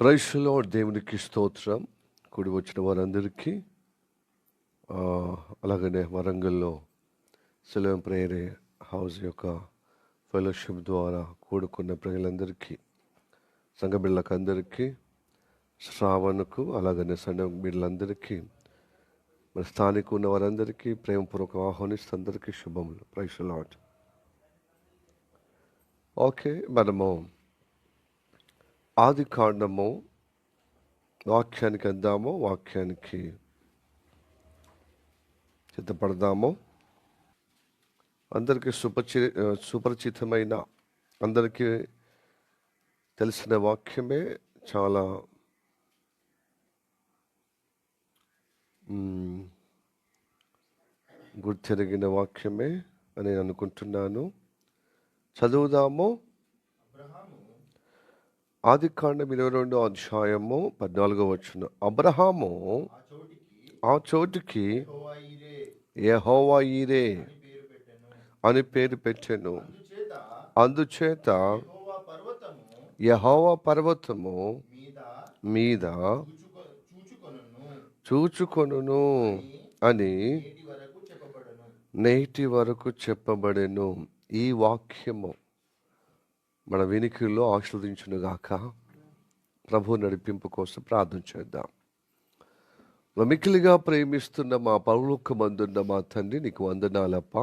Praise the lord. దేవునికి స్తోత్రం. కూడి వచ్చిన వారందరికీ అలాగనే వరంగల్లో సెలవు ప్రేయర్ హౌస్ యొక్క ఫెలోషిప్ ద్వారా కూడుకున్న ప్రజలందరికీ, సంఘ బిడ్డలకు అందరికీ, శ్రావణకు అలాగనే సంఘ బిడ్డలందరికీ, మరి స్థానిక ఉన్న వారందరికీ ప్రేమపూర్వక ఆహ్వానిస్తూ అందరికీ శుభములు. Praise the lord. ఓకే, మనము ఆది కాండము వాక్యానికి అందాము, వాక్యానికి సిద్ధపడదాము. అందరికీ సుపరిచితమైన, అందరికీ తెలిసిన వాక్యమే, చాలా గుర్తెరిగిన వాక్యమే అని నేను అనుకుంటున్నాను. చదువుదాము. ఆది కాండం 22వ అధ్యాయము 14వ వచనం. అబ్రహాము ఆ చోటికి యెహోవా ఈరే అని పేరు పెట్టెను. అందుచేత యెహోవా పర్వతము మీద చూచుకొనును అని నేటి వరకు చెప్పబడెను. ఈ వాక్యము మన వినికిడిలో ఆశీర్వదించునుగాక. ప్రభు నడిపింపు కోసం ప్రార్థన చేద్దాం. మిక్కిలిగా ప్రేమిస్తున్న మా పరలోకమందున్న మా తండ్రి, నీకు వందనాలప్ప.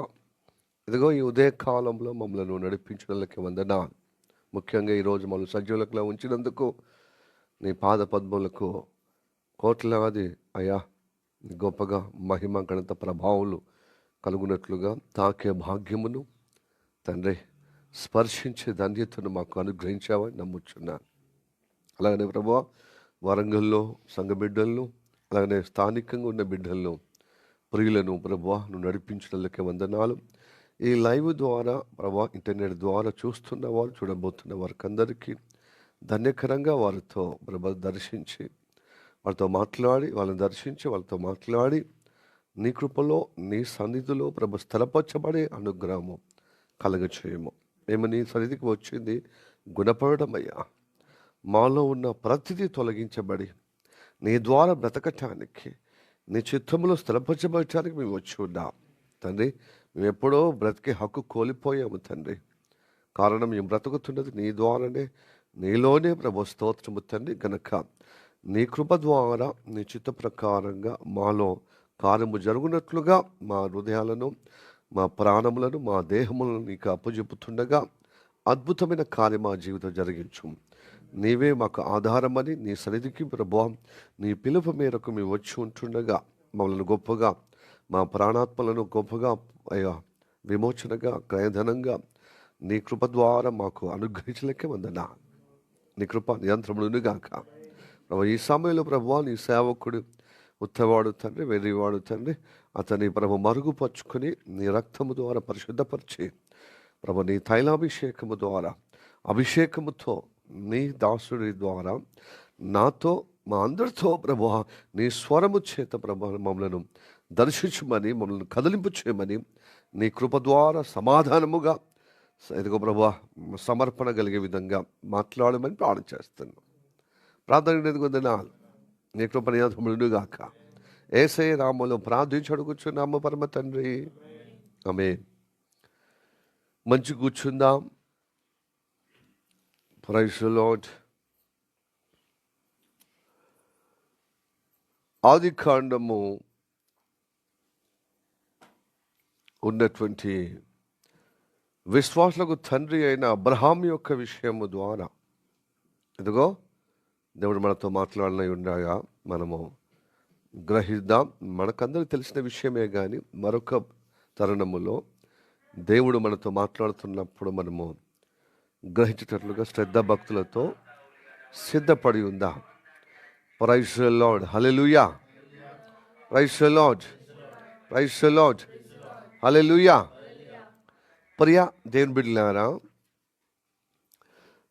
ఇదిగో ఈ ఉదయకాలంలో మమ్మల్ని నడిపించడానికి వందనాలు. ముఖ్యంగా ఈరోజు మనం సజీవులకు ఉంచినందుకు నీ పాద పద్మములకు కోట్లాది అయా గొప్పగా మహిమ ఘనత ప్రభావాలు కలుగునట్లుగా తాకే భాగ్యమును తండ్రి స్పర్శించే ధన్యతను మాకు అనుగ్రహించావని నమ్ముచున్నాను. అలాగనే ప్రభువా, వరంగల్లో సంఘ బిడ్డలను, అలాగనే స్థానికంగా ఉన్న బిడ్డలను, ప్రియులను ప్రభువా నువ్వు నడిపించడానికి వందనాలు. ఈ లైవ్ ద్వారా ప్రభువా, ఇంటర్నెట్ ద్వారా చూస్తున్న వారు, చూడబోతున్న వారికి అందరికీ ధన్యకరంగా వారితో ప్రభు దర్శించి, వాళ్ళతో మాట్లాడి, వాళ్ళని దర్శించి వాళ్ళతో మాట్లాడి, నీ కృపలో నీ సన్నిధిలో ప్రభు స్థిరపరచబడే అనుగ్రహము కలగచేయము. మేము నీ సన్నిధికి వచ్చింది గుణపడమయ్యా. మాలో ఉన్న ప్రతిదీ తొలగించబడి నీ ద్వారా బ్రతకటానికి, నీ చిత్తంలో స్థిరపరచబడటానికి మేము వచ్చి ఉన్నాం తండ్రి. మేము ఎప్పుడో బ్రతికే హక్కు కోల్పోయాము తండ్రి. కారణం మేము బ్రతుకుతున్నది నీ ద్వారానే, నీలోనే ప్రభు. స్తోత్రము తండ్రి. గనక నీ కృప ద్వారా నీ చిత్త ప్రకారంగా మాలో కార్యము జరుగునట్లుగా మా హృదయాలను, మా ప్రాణములను, మా దేహములను నీకు అప్పచెప్పుతుండగా అద్భుతమైన కార్యం మా జీవితం జరిగించు. నీవే మాకు ఆధారమని నీ సన్నిధికి ప్రభు, నీ పిలుపు మేరకు మేము వచ్చి ఉంటుండగా మమ్మల్ని గొప్పగా, మా ప్రాణాత్మలను గొప్పగా అయ్యా విమోచనగా, క్రయధనంగా నీ కృప ద్వారా మాకు అనుగ్రహించలేకే వందనా. నీ కృప నియంత్రణలుగాక ప్రభు. ఈ సమయంలో ప్రభు నీ సేవకుడు ఉత్తవాడు తండ్రి, వెర్రివాడు తండ్రి, అతని ప్రభు మరుగుపరుచుకొని నీ రక్తము ద్వారా పరిశుద్ధపరిచి ప్రభు నీ తైలాభిషేకము ద్వారా, అభిషేకముతో నీ దాసుడి ద్వారా నాతో, మా అందరితో ప్రభు నీ స్వరము చేత ప్రభు మమ్మలను దర్శించమని, మమ్మల్ని కదిలింపు చేయమని, నీ కృప ద్వారా సమాధానముగా ఇదిగో ప్రభు సమర్పణ కలిగే విధంగా మాట్లాడమని ప్రార్థన చేస్తున్నాను. ప్రార్థన నీ కృప నియంత్రణలుగాక. యేసయ్య నామములో ప్రార్థించి అడుగుచున్నాము పరమ తండ్రి, ఆమేన్. మంచి కూర్చుందాం. Praise the Lord. ఆది కాండము ఉన్నటువంటి విశ్వాసులకు తండ్రి అయిన అబ్రహాం యొక్క విషయము ద్వారా ఇదిగో దేవుడు మనతో మాట్లాడినై ఉండగా మనము గ్రహిద్దాం. మనకందరికి తెలిసిన విషయమే కానీ మరొక తరుణములో దేవుడు మనతో మాట్లాడుతున్నప్పుడు మనము గ్రహించేటట్లుగా శ్రద్ధ భక్తులతో సిద్ధపడి ఉందాం. Praise the Lord. Hallelujah. Praise the Lord. Praise the Lord. Hallelujah. ప్రియ దేవుని బిడ్డలారా,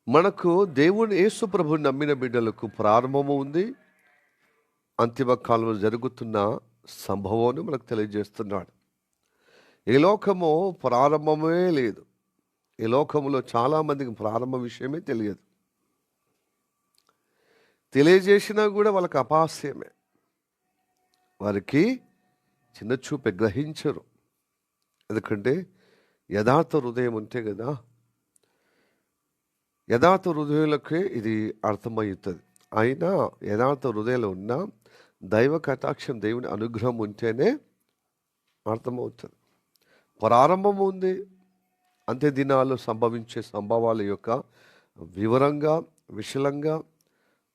మనకు దేవుని యేసు ప్రభువుని నమ్మిన బిడ్డలకు ప్రారంభము ఉంది, అంతిమ కాలంలో జరుగుతున్న సంభవం మనకు తెలియజేస్తున్నాడు. ఈ లోకము ప్రారంభమే లేదు. ఈ లోకంలో చాలామందికి ప్రారంభ విషయమే తెలియదు. తెలియజేసినా కూడా వాళ్ళకి అపహాస్యమే, వారికి చిన్న చూపే, గ్రహించరు. ఎందుకంటే యథార్థ హృదయం ఉంటే కదా, యథార్థ హృదయాలకే ఇది అర్థమవుతుంది. అయినా యథార్థ హృదయంలో ఉన్న దైవ కటాక్షం, దేవుని అనుగ్రహం ఉంటేనే అర్థమవుతుంది. ప్రారంభం ఉంది, అంత్య దినాల్లో సంభవించే సంభవాల యొక్క వివరంగా, విశలంగా,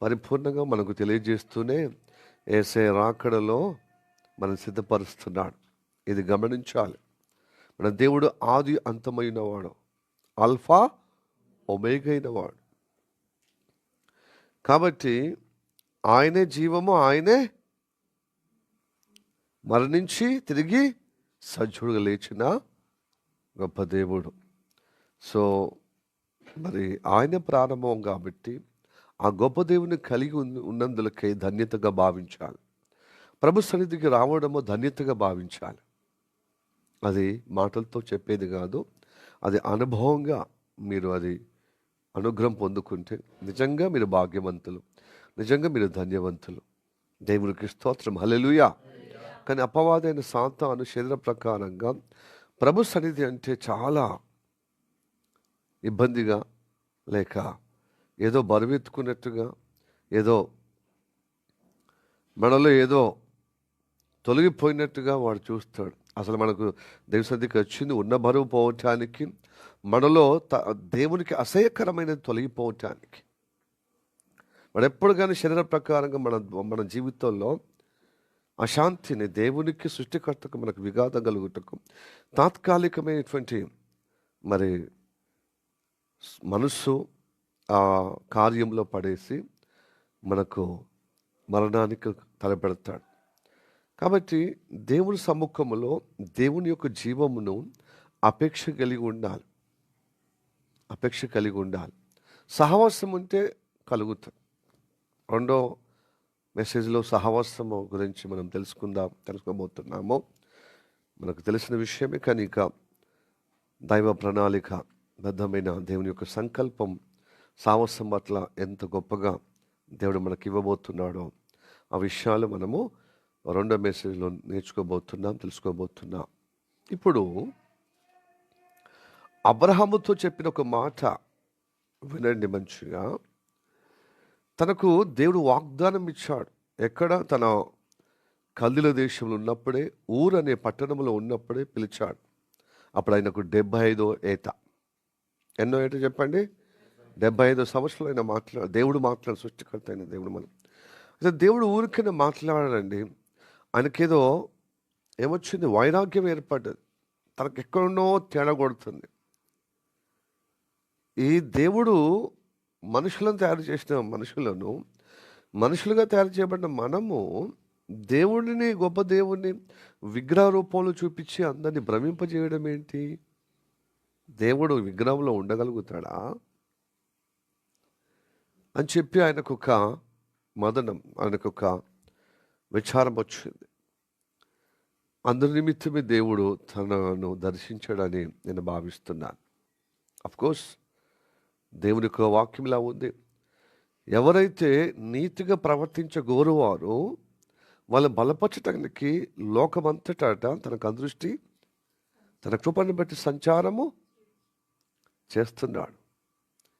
పరిపూర్ణంగా మనకు తెలియజేస్తూనే యేసయ్య రాకడలో మనం సిద్ధపరుస్తున్నాడు. ఇది గమనించాలి. మన దేవుడు ఆది అంతమైన వాడు, ఆల్ఫా ఒమేగా అయిన వాడు. కాబట్టి ఆయనే జీవము, ఆయనే మరణించి తిరిగి సజీవుడిగా లేచిన గొప్ప దేవుడు. సో మరి ఆయన ప్రారంభం కాబట్టి ఆ గొప్ప దేవుని కలిగి ఉన్నందులకై ధన్యతగా భావించాలి. ప్రభు సన్నిధికి రావడము ధన్యతగా భావించాలి. అది మాటలతో చెప్పేది కాదు, అది అనుభవంగా మీరు అది అనుగ్రహం పొందుకుంటే నిజంగా మీరు భాగ్యవంతులు, నిజంగా మీరు ధన్యవంతులు. దేవునికి స్తోత్రం, హల్లెలూయా. కానీ అపవాదైన సాతాను శరీర ప్రకారంగా ప్రభు సన్నిధి అంటే చాలా ఇబ్బందిగా, లేక ఏదో బరువెత్తుకున్నట్టుగా, ఏదో మనలో ఏదో తొలగిపోయినట్టుగా వాడు చూస్తాడు. అసలు మనకు దేవుని సన్నిధికి వచ్చింది ఉన్న బరువు పోవటానికి, మనలో దేవునికి అసహ్యకరమైనది తొలగిపోవటానికి. మనం ఎప్పుడు కానీ శరీర ప్రకారంగా మన జీవితంలో అశాంతిని, దేవునికి సృష్టికర్తకు మనకు విఘాతం కలుగుటకు తాత్కాలికమైనటువంటి మరి మనస్సు ఆ కార్యంలో పడేసి మనకు మరణానికి తలపెడతాడు. కాబట్టి దేవుని సముఖంలో దేవుని యొక్క జీవమును అపేక్ష కలిగి ఉండాలి, అపేక్ష కలిగి ఉండాలి. సహవాసం ఉంటే కలుగుతుంది. రెండో మెసేజ్లో సహవాసము గురించి మనం తెలుసుకోబోతున్నాము. మనకు తెలిసిన విషయమే, కానీ ఇక దైవ ప్రణాళిక బద్ధమైన దేవుని యొక్క సంకల్పం సహవాసం పట్ల ఎంత గొప్పగా దేవుడు మనకి ఇవ్వబోతున్నాడో ఆ విషయాలు మనము రెండో మెసేజ్లో తెలుసుకోబోతున్నాం. ఇప్పుడు అబ్రహాముతో చెప్పిన ఒక మాట వినండి మంచిగా. తనకు దేవుడు వాగ్దానం ఇచ్చాడు. ఎక్కడ? తన కల్దీల దేశంలో ఉన్నప్పుడే, ఊరు అనే పట్టణంలో ఉన్నప్పుడే పిలిచాడు. అప్పుడు ఆయనకు 75వ ఏట. ఎన్నో ఏట చెప్పండి? 75 సంవత్సరాలు ఆయన దేవుడు మాట్లాడు, సృష్టికర్త అయిన దేవుడు. మనం అసలు దేవుడు ఊరికైనా మాట్లాడాడండి. ఆయనకేదో ఏమొచ్చింది? వైరాగ్యం ఏర్పడ్డది. తనకు ఎక్కడో తేడా కొడుతుంది. ఈ దేవుడు మనుషులను తయారు చేసిన మనుషులుగా తయారు చేయబడిన మనము దేవుడిని, గొప్ప దేవుడిని విగ్రహ రూపంలో చూపించి అందరినీ భ్రమింపజేయడం ఏంటి? దేవుడు విగ్రహంలో ఉండగలుగుతాడా అని చెప్పి ఆయనకొక మదనం, ఆయనకొక విచారం వచ్చింది. అందరి నిమిత్తమే దేవుడు తనను దర్శించాడని నేను భావిస్తున్నాను. అఫ్కోర్స్ దేవుని యొక్క వాక్యం ఇలా ఉంది, ఎవరైతే నీతిగా ప్రవర్తించగోరువారో వాళ్ళ బలపరచటానికి లోకమంతటా తనకు అదృష్టి, తన కృపను బట్టి సంచారము చేస్తున్నాడు.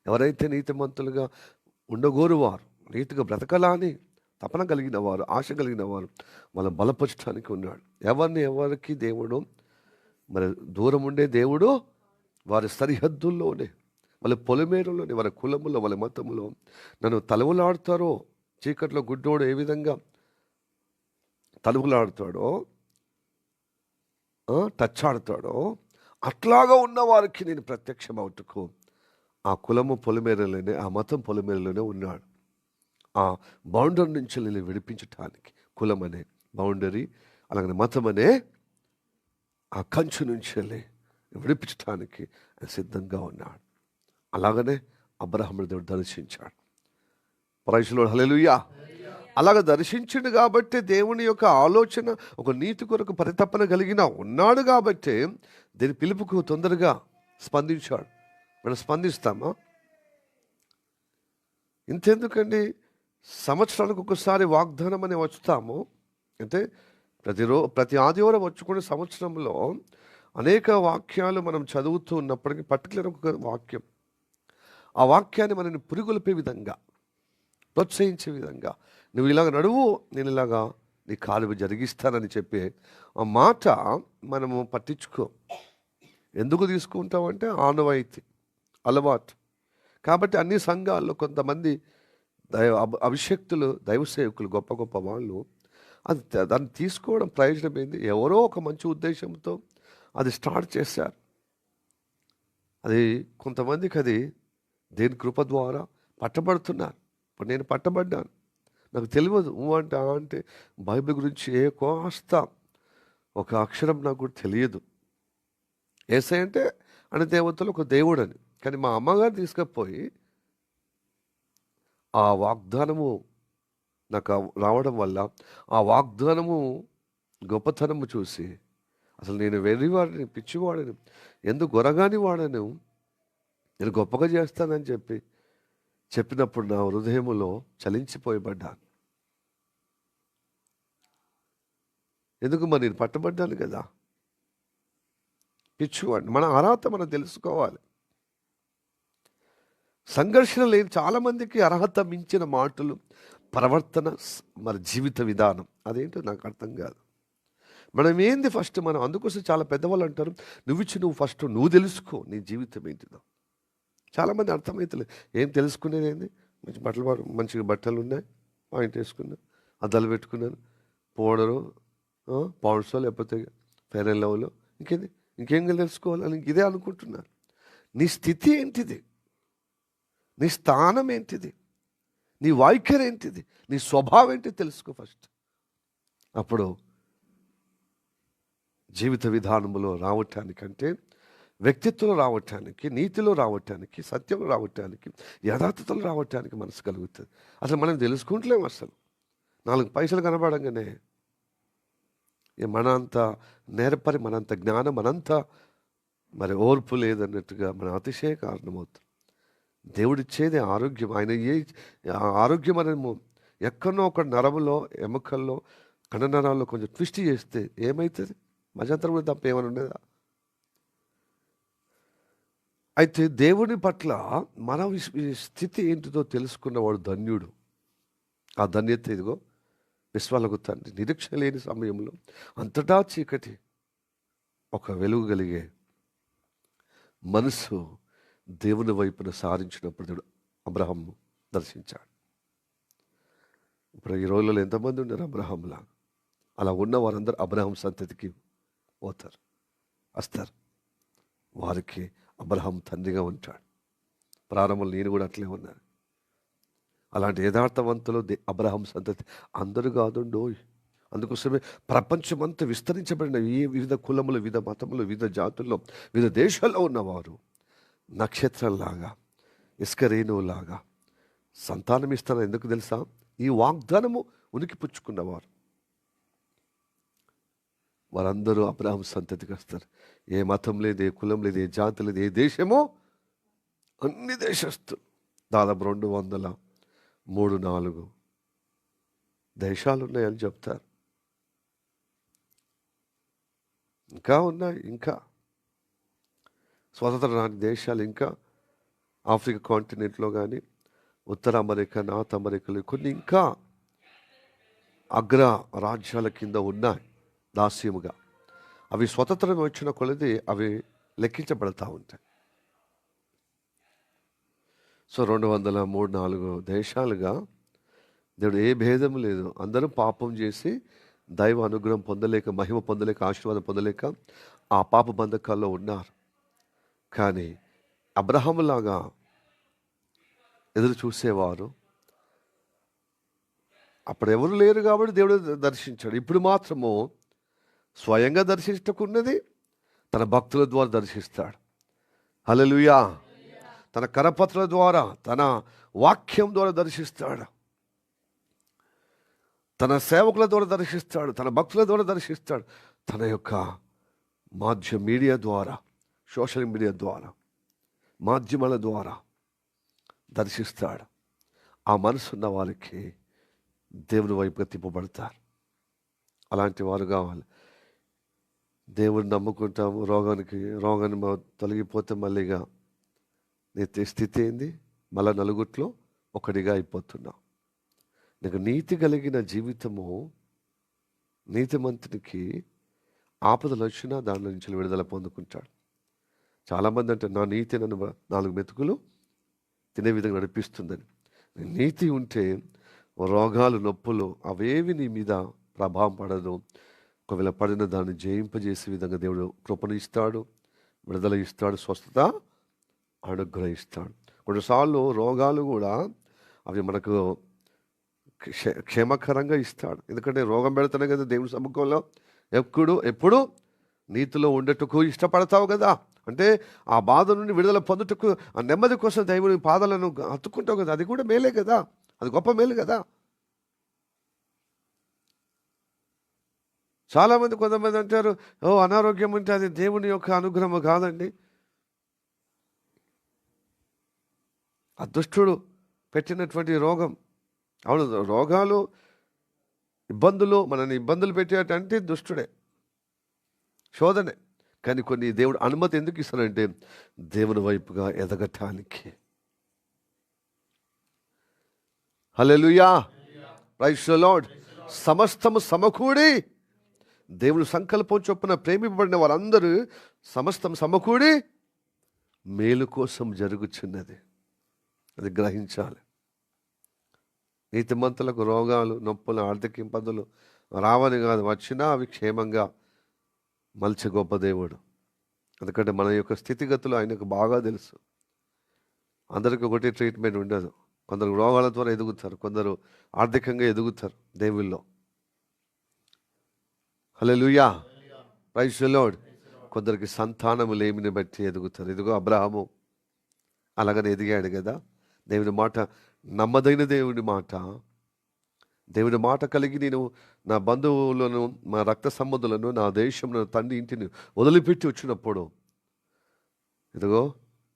ఎవరైతే నీతిమంతులుగా ఉండగోరువారు, నీతిగా బ్రతకలాని తపన కలిగిన వారు, ఆశ కలిగిన వారు, వాళ్ళ బలపరచడానికి ఉన్నాడు. ఎవరికి దేవుడు మరి దూరం ఉండే దేవుడు వారి సరిహద్దుల్లోనే, వాళ్ళ పొలిమేరలోనే, వాళ్ళ కులములో, వాళ్ళ మతములో నన్ను తలువులాడుతారో, చీకట్లో గుడ్డోడు ఏ విధంగా తలువులాడుతాడో, టచ్ ఆడతాడో, అట్లాగా ఉన్న వారికి నేను ప్రత్యక్షమవుటకు ఆ కులము పొలిమేరలోనే, ఆ మతం పొలిమేరలోనే ఉన్నాడు. ఆ బౌండరీ నుంచి నేను విడిపించటానికి, కులం అనే బౌండరీ, అలాగే మతం అనే ఆ కంచు నుంచి విడిపించటానికి సిద్ధంగా ఉన్నాడు. అలాగనే అబ్రహామును దేవుడు దర్శించాడు. ప్రైజ్ ది లార్డ్, హల్లెలూయా. అలాగ దర్శించిండు కాబట్టి దేవుని యొక్క ఆలోచన ఒక నీతి కొరకు పరితపన కలిగిన ఉన్నాడు కాబట్టి దీని పిలుపుకు తొందరగా స్పందించాడు. మనం స్పందిస్తామా? ఇంతెందుకండి, సంవత్సరానికి ఒకసారి వాగ్దానం అని వస్తాము. అంటే ప్రతి ఆదివారం వచ్చుకునే సంవత్సరంలో అనేక వాక్యాలు మనం చదువుతూ ఉన్నప్పటికీ పర్టికులర్ ఒక వాక్యం, ఆ వాక్యాన్ని మనని పురిగొల్పే విధంగా, ప్రోత్సహించే విధంగా, నువ్వు ఇలాగ నడువు, నేను ఇలాగా నీ కాలువ జరిగిస్తానని చెప్పే ఆ మాట మనము పట్టించుకో. ఎందుకు తీసుకుంటామంటే ఆనవాయితీ, అలవాటు. కాబట్టి అన్ని సంఘాల్లో కొంతమంది అభిషక్తులు, దైవ సేవకులు, గొప్ప గొప్ప వాళ్ళు దాన్ని తీసుకోవడం ప్రయోజనం ఏంది? ఎవరో ఒక మంచి ఉద్దేశంతో అది స్టార్ట్ చేశారు. అది కొంతమందికి అది దేని కృప ద్వారా పట్టబడుతున్నారు. ఇప్పుడు నేను పట్టబడ్డాను, నాకు తెలియదు. అంటే బైబిల్ గురించి ఏ కోస్త ఒక అక్షరం నాకు కూడా తెలియదు. యేసయ్య అంటే అనే దేవతలు ఒక దేవుడని. కానీ మా అమ్మగారు తీసుకపోయి ఆ వాగ్దానము నాకు రావడం వల్ల, ఆ వాగ్దానము గొప్పతనము చూసి, అసలు నేను వెర్రివాడిని, పిచ్చివాడిని, ఎందుకు గొరగాని వాడను, నేను గొప్పగా చేస్తానని చెప్పినప్పుడు నా హృదయములో చలించిపోయబడ్డాను. ఎందుకు? మరి నేను పట్టబడ్డాను కదా. పిచ్చివాడిని. మన అర్హత మనం తెలుసుకోవాలి. సంఘర్షణ లేని చాలామందికి అర్హత మించిన మాటలు, ప్రవర్తన, మరి జీవిత విధానం అదేంటో నాకు అర్థం కాదు. మనం ఏంది ఫస్ట్, మనం అందుకోసం చాలా పెద్దవాళ్ళు అంటారు, నువ్వు ఫస్ట్ నువ్వు తెలుసుకో నీ జీవితం ఏంటిదో. చాలామంది అర్థమవుతలేదు. ఏం తెలుసుకునేది ఏంది? మంచిగా బట్టలు ఉన్నాయి, పాయింట్ వేసుకున్నాను, అద్దాలు పెట్టుకున్నాను, పౌడరు, పౌండ్సో లేకపోతే ఫెయిర్ అండ్ లవ్లో, ఇంకేం తెలుసుకోవాలని ఇదే అనుకుంటున్నారు. నీ స్థితి ఏంటిది? నీ స్థానం ఏంటిది? నీ వైఖరి ఏంటిది? నీ స్వభావం ఏంటిది తెలుసుకో ఫస్ట్. అప్పుడు జీవిత విధానంలో రావటానికంటే, వ్యక్తిత్వం రావటానికి, నీతిలో రావటానికి, సత్యంలో రావటానికి, యథార్థతలు రావటానికి మనసు కలుగుతుంది. అసలు మనం తెలుసుకుంటలేము. అసలు 4 పైసలు కనబడంగానే మనంత నేర్పరి, మనంత జ్ఞానం, మనంత మరి ఓర్పు లేదన్నట్టుగా మన అతిశయ కారణమవుతుంది. దేవుడిచ్చేది ఆరోగ్యం. ఆయన ఆరోగ్యం మనము ఎక్కడో ఒక నరములో, ఎముకల్లో, కండనరాల్లో కొంచెం ట్విస్ట్ చేస్తే ఏమవుతుంది? మజంతరం కూడా తప్ప ఏమైనా ఉండేదా? అయితే దేవుని పట్ల మన స్థితి ఏంటిదో తెలుసుకున్నవాడు ధన్యుడు. ఆ ధన్యత ఇదిగో విశ్వాలకు తండ్రి. నిరీక్షణ లేని సమయంలో అంతటా చీకటి, ఒక వెలుగు కలిగే మనసు దేవుని వైపున సారించినప్పుడు దేవుడు అబ్రహాము దర్శించాడు. ఇప్పుడు ఈ రోజుల్లో ఎంతమంది ఉన్నారు అబ్రహాంలా? అలా ఉన్న వారందరూ అబ్రహాం సంతతికి వస్తారు. వారికి అబ్రహాం తండ్రిగా ఉంటాడు. ప్రారంభంలో నేను కూడా అట్లే ఉన్నాను. అలాంటి యథార్థవంతులు అబ్రహాం సంతతి అందరూ కాదుండో. అందుకోసమే ప్రపంచమంతా విస్తరించబడిన ఈ వివిధ కులములు, వివిధ మతములు, వివిధ జాతుల్లో, వివిధ దేశాల్లో ఉన్నవారు నక్షత్రంలాగా, ఇసుక రేణువులాగా సంతానం ఇస్తాను. ఎందుకు తెలుసా? ఈ వాగ్దానము ఉనికి పుచ్చుకున్నవారు వారందరూ అబ్రహాం సంతతికి వస్తారు. ఏ మతం లేదు, ఏ కులం లేదు, ఏ జాతి లేదు, ఏ దేశమో, అన్ని దేశస్తులు. దాదాపు 203-4 దేశాలు ఉన్నాయని చెప్తారు. ఇంకా ఉన్నాయి. ఇంకా స్వతంత్ర రాని దేశాలు ఇంకా ఆఫ్రికా కాంటినెంట్లో కానీ, ఉత్తర అమెరికా, నార్త్ అమెరికాలో కొన్ని ఇంకా అగ్ర రాజ్యాల కింద ఉన్నాయి దాస్యముగా. అవి స్వతంత్రం వచ్చిన కొలది అవి లెక్కించబడతా ఉంటాయి. సో 203-4 దేశాలుగా దేవుడు ఏ భేదం లేదు. అందరూ పాపం చేసి దైవ అనుగ్రహం పొందలేక, మహిమ పొందలేక, ఆశీర్వాదం పొందలేక ఆ పాప బంధకాల్లో ఉన్నారు. కానీ అబ్రహాములాగా ఎదురు చూసేవారు అప్పుడు ఎవరు లేరు కాబట్టి దేవుడు దర్శించాడు. ఇప్పుడు మాత్రము స్వయంగా దర్శించకున్నది తన భక్తుల ద్వారా దర్శిస్తాడు. హల్లెలూయా. తన కరపత్రుల ద్వారా, తన వాక్యం ద్వారా దర్శిస్తాడు, తన సేవకుల ద్వారా దర్శిస్తాడు, తన భక్తుల ద్వారా దర్శిస్తాడు, తన యొక్క మీడియా ద్వారా, సోషల్ మీడియా ద్వారా, మాధ్యమాల ద్వారా దర్శిస్తాడు. ఆ మనసు ఉన్న వారికి దేవుని వైపుగా తిప్పబడతారు. అలాంటి వారు కావాలి. దేవుడిని నమ్ముకుంటాము, రోగాన్ని తొలగిపోతే మళ్ళీగా నీ స్థితి ఏంది? మళ్ళా నలుగుట్లో ఒకటిగా అయిపోతున్నావు. నీకు నీతి కలిగిన జీవితము, నీతిమంతునికి ఆపదలు వచ్చినా దాని నుంచి విడుదల పొందుకుంటాడు. చాలామంది అంటే నా నీతి నన్ను 4 మెతుకులు తినే విధంగా నడిపిస్తుందని. నీతి ఉంటే రోగాలు, నొప్పులు అవేవి నీ మీద ప్రభావం పడదు. ఒకవేళ పడిన దాన్ని జయింపజేసే విధంగా దేవుడు కృపను ఇస్తాడు, విడుదల ఇస్తాడు, స్వస్థత అనుగ్రహిస్తాడు. కొన్నిసార్లు రోగాలు కూడా అవి మనకు క్షేమకరంగా ఇస్తాడు. ఎందుకంటే రోగం పెడతానే కదా దేవుని సముఖంలో ఎప్పుడు నీతిలో ఉండేటకు ఇష్టపడతావు కదా. అంటే ఆ బాధ నుండి విడుదల పొందుటకు, ఆ నెమ్మది కోసం దేవుని పాదాలను హత్తుకుంటావు కదా. అది కూడా మేలే కదా, అది గొప్ప మేలు కదా. చాలామంది కొంతమంది అంటారు, అనారోగ్యం అంటే అది దేవుని యొక్క అనుగ్రహం కాదండి, అదృష్టుడు పెట్టినటువంటి రోగం. అవును, రోగాలు, ఇబ్బందులు మనల్ని ఇబ్బందులు పెట్టేటంటే దుష్టుడే, శోధనే. కానీ కొన్ని దేవుడు అనుమతి ఎందుకు ఇస్తాడంటే దేవుని వైపుగా ఎదగటానికి. హల్లెలూయా, ప్రైజ్ ది లార్డ్. సమస్తము సమకూడి, దేవుని సంకల్పం చొప్పున ప్రేమింపబడిన వారందరూ సమస్తం సమకూడి మేలు కోసం జరుగుచున్నది. అది గ్రహించాలి. నీతిమంతులకు రోగాలు, నొప్పులు, ఆర్థిక ఇబ్బందులు రావని కాదు, వచ్చినా అవి క్షేమంగా మలిచే గొప్ప దేవుడు. ఎందుకంటే మన యొక్క స్థితిగతులు ఆయనకు బాగా తెలుసు. అందరికీ ఒకటే ట్రీట్మెంట్ ఉండదు. కొందరు రోగాల ద్వారా ఎదుగుతారు, కొందరు ఆర్థికంగా ఎదుగుతారు దేవుల్లో. హల్లెలూయా, ప్రైజ్ ది లార్డ్. కొందరికి సంతానము లేమిని బట్టి ఎదుగుతారు. ఇదిగో అబ్రహాము అలాగనే ఎదిగాడు కదా. దేవుని మాట, నమ్మదైన దేవుని మాట కలిగి నేను నా బంధువులను, మా రక్త సంబంధులను, నా దేశంలో తండ్రి ఇంటిని వదిలిపెట్టి వచ్చినప్పుడు ఇదిగో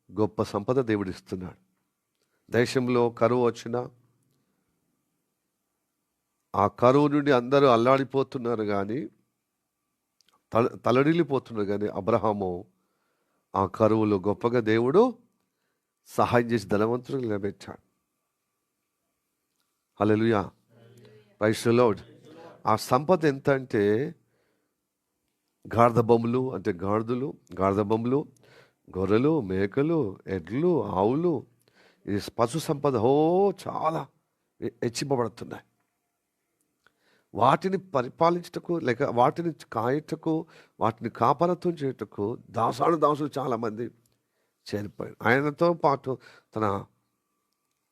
గొప్ప సంపద దేవుడు ఇస్తున్నాడు. దేశంలో కరువు వచ్చినా ఆ కరువు నుండి అందరూ అల్లాడిపోతున్నారు, కానీ తలడిల్లిపోతున్నారు. కానీ అబ్రహాము ఆ కరువులో గొప్పగా దేవుడు సహాయం చేసి ధనవంతుడు నిలబెట్టాడు. హల్లెలూయా, ప్రైజ్ ది లార్డ్. ఆ సంపద ఎంత అంటే గార్ధబొమ్మలు, అంటే గార్ధబొమ్మలు, గొర్రెలు, మేకలు, ఎడ్లు, ఆవులు, ఇది పశు సంపద చాలా హెచ్చింపబడుతున్నాయి. వాటిని పరిపాలించటకు, లేక వాటిని కాయటకు, వాటిని కాపరత్వం చేయటకు దాసులు చాలామంది చేరిపోయారు. ఆయనతో పాటు తన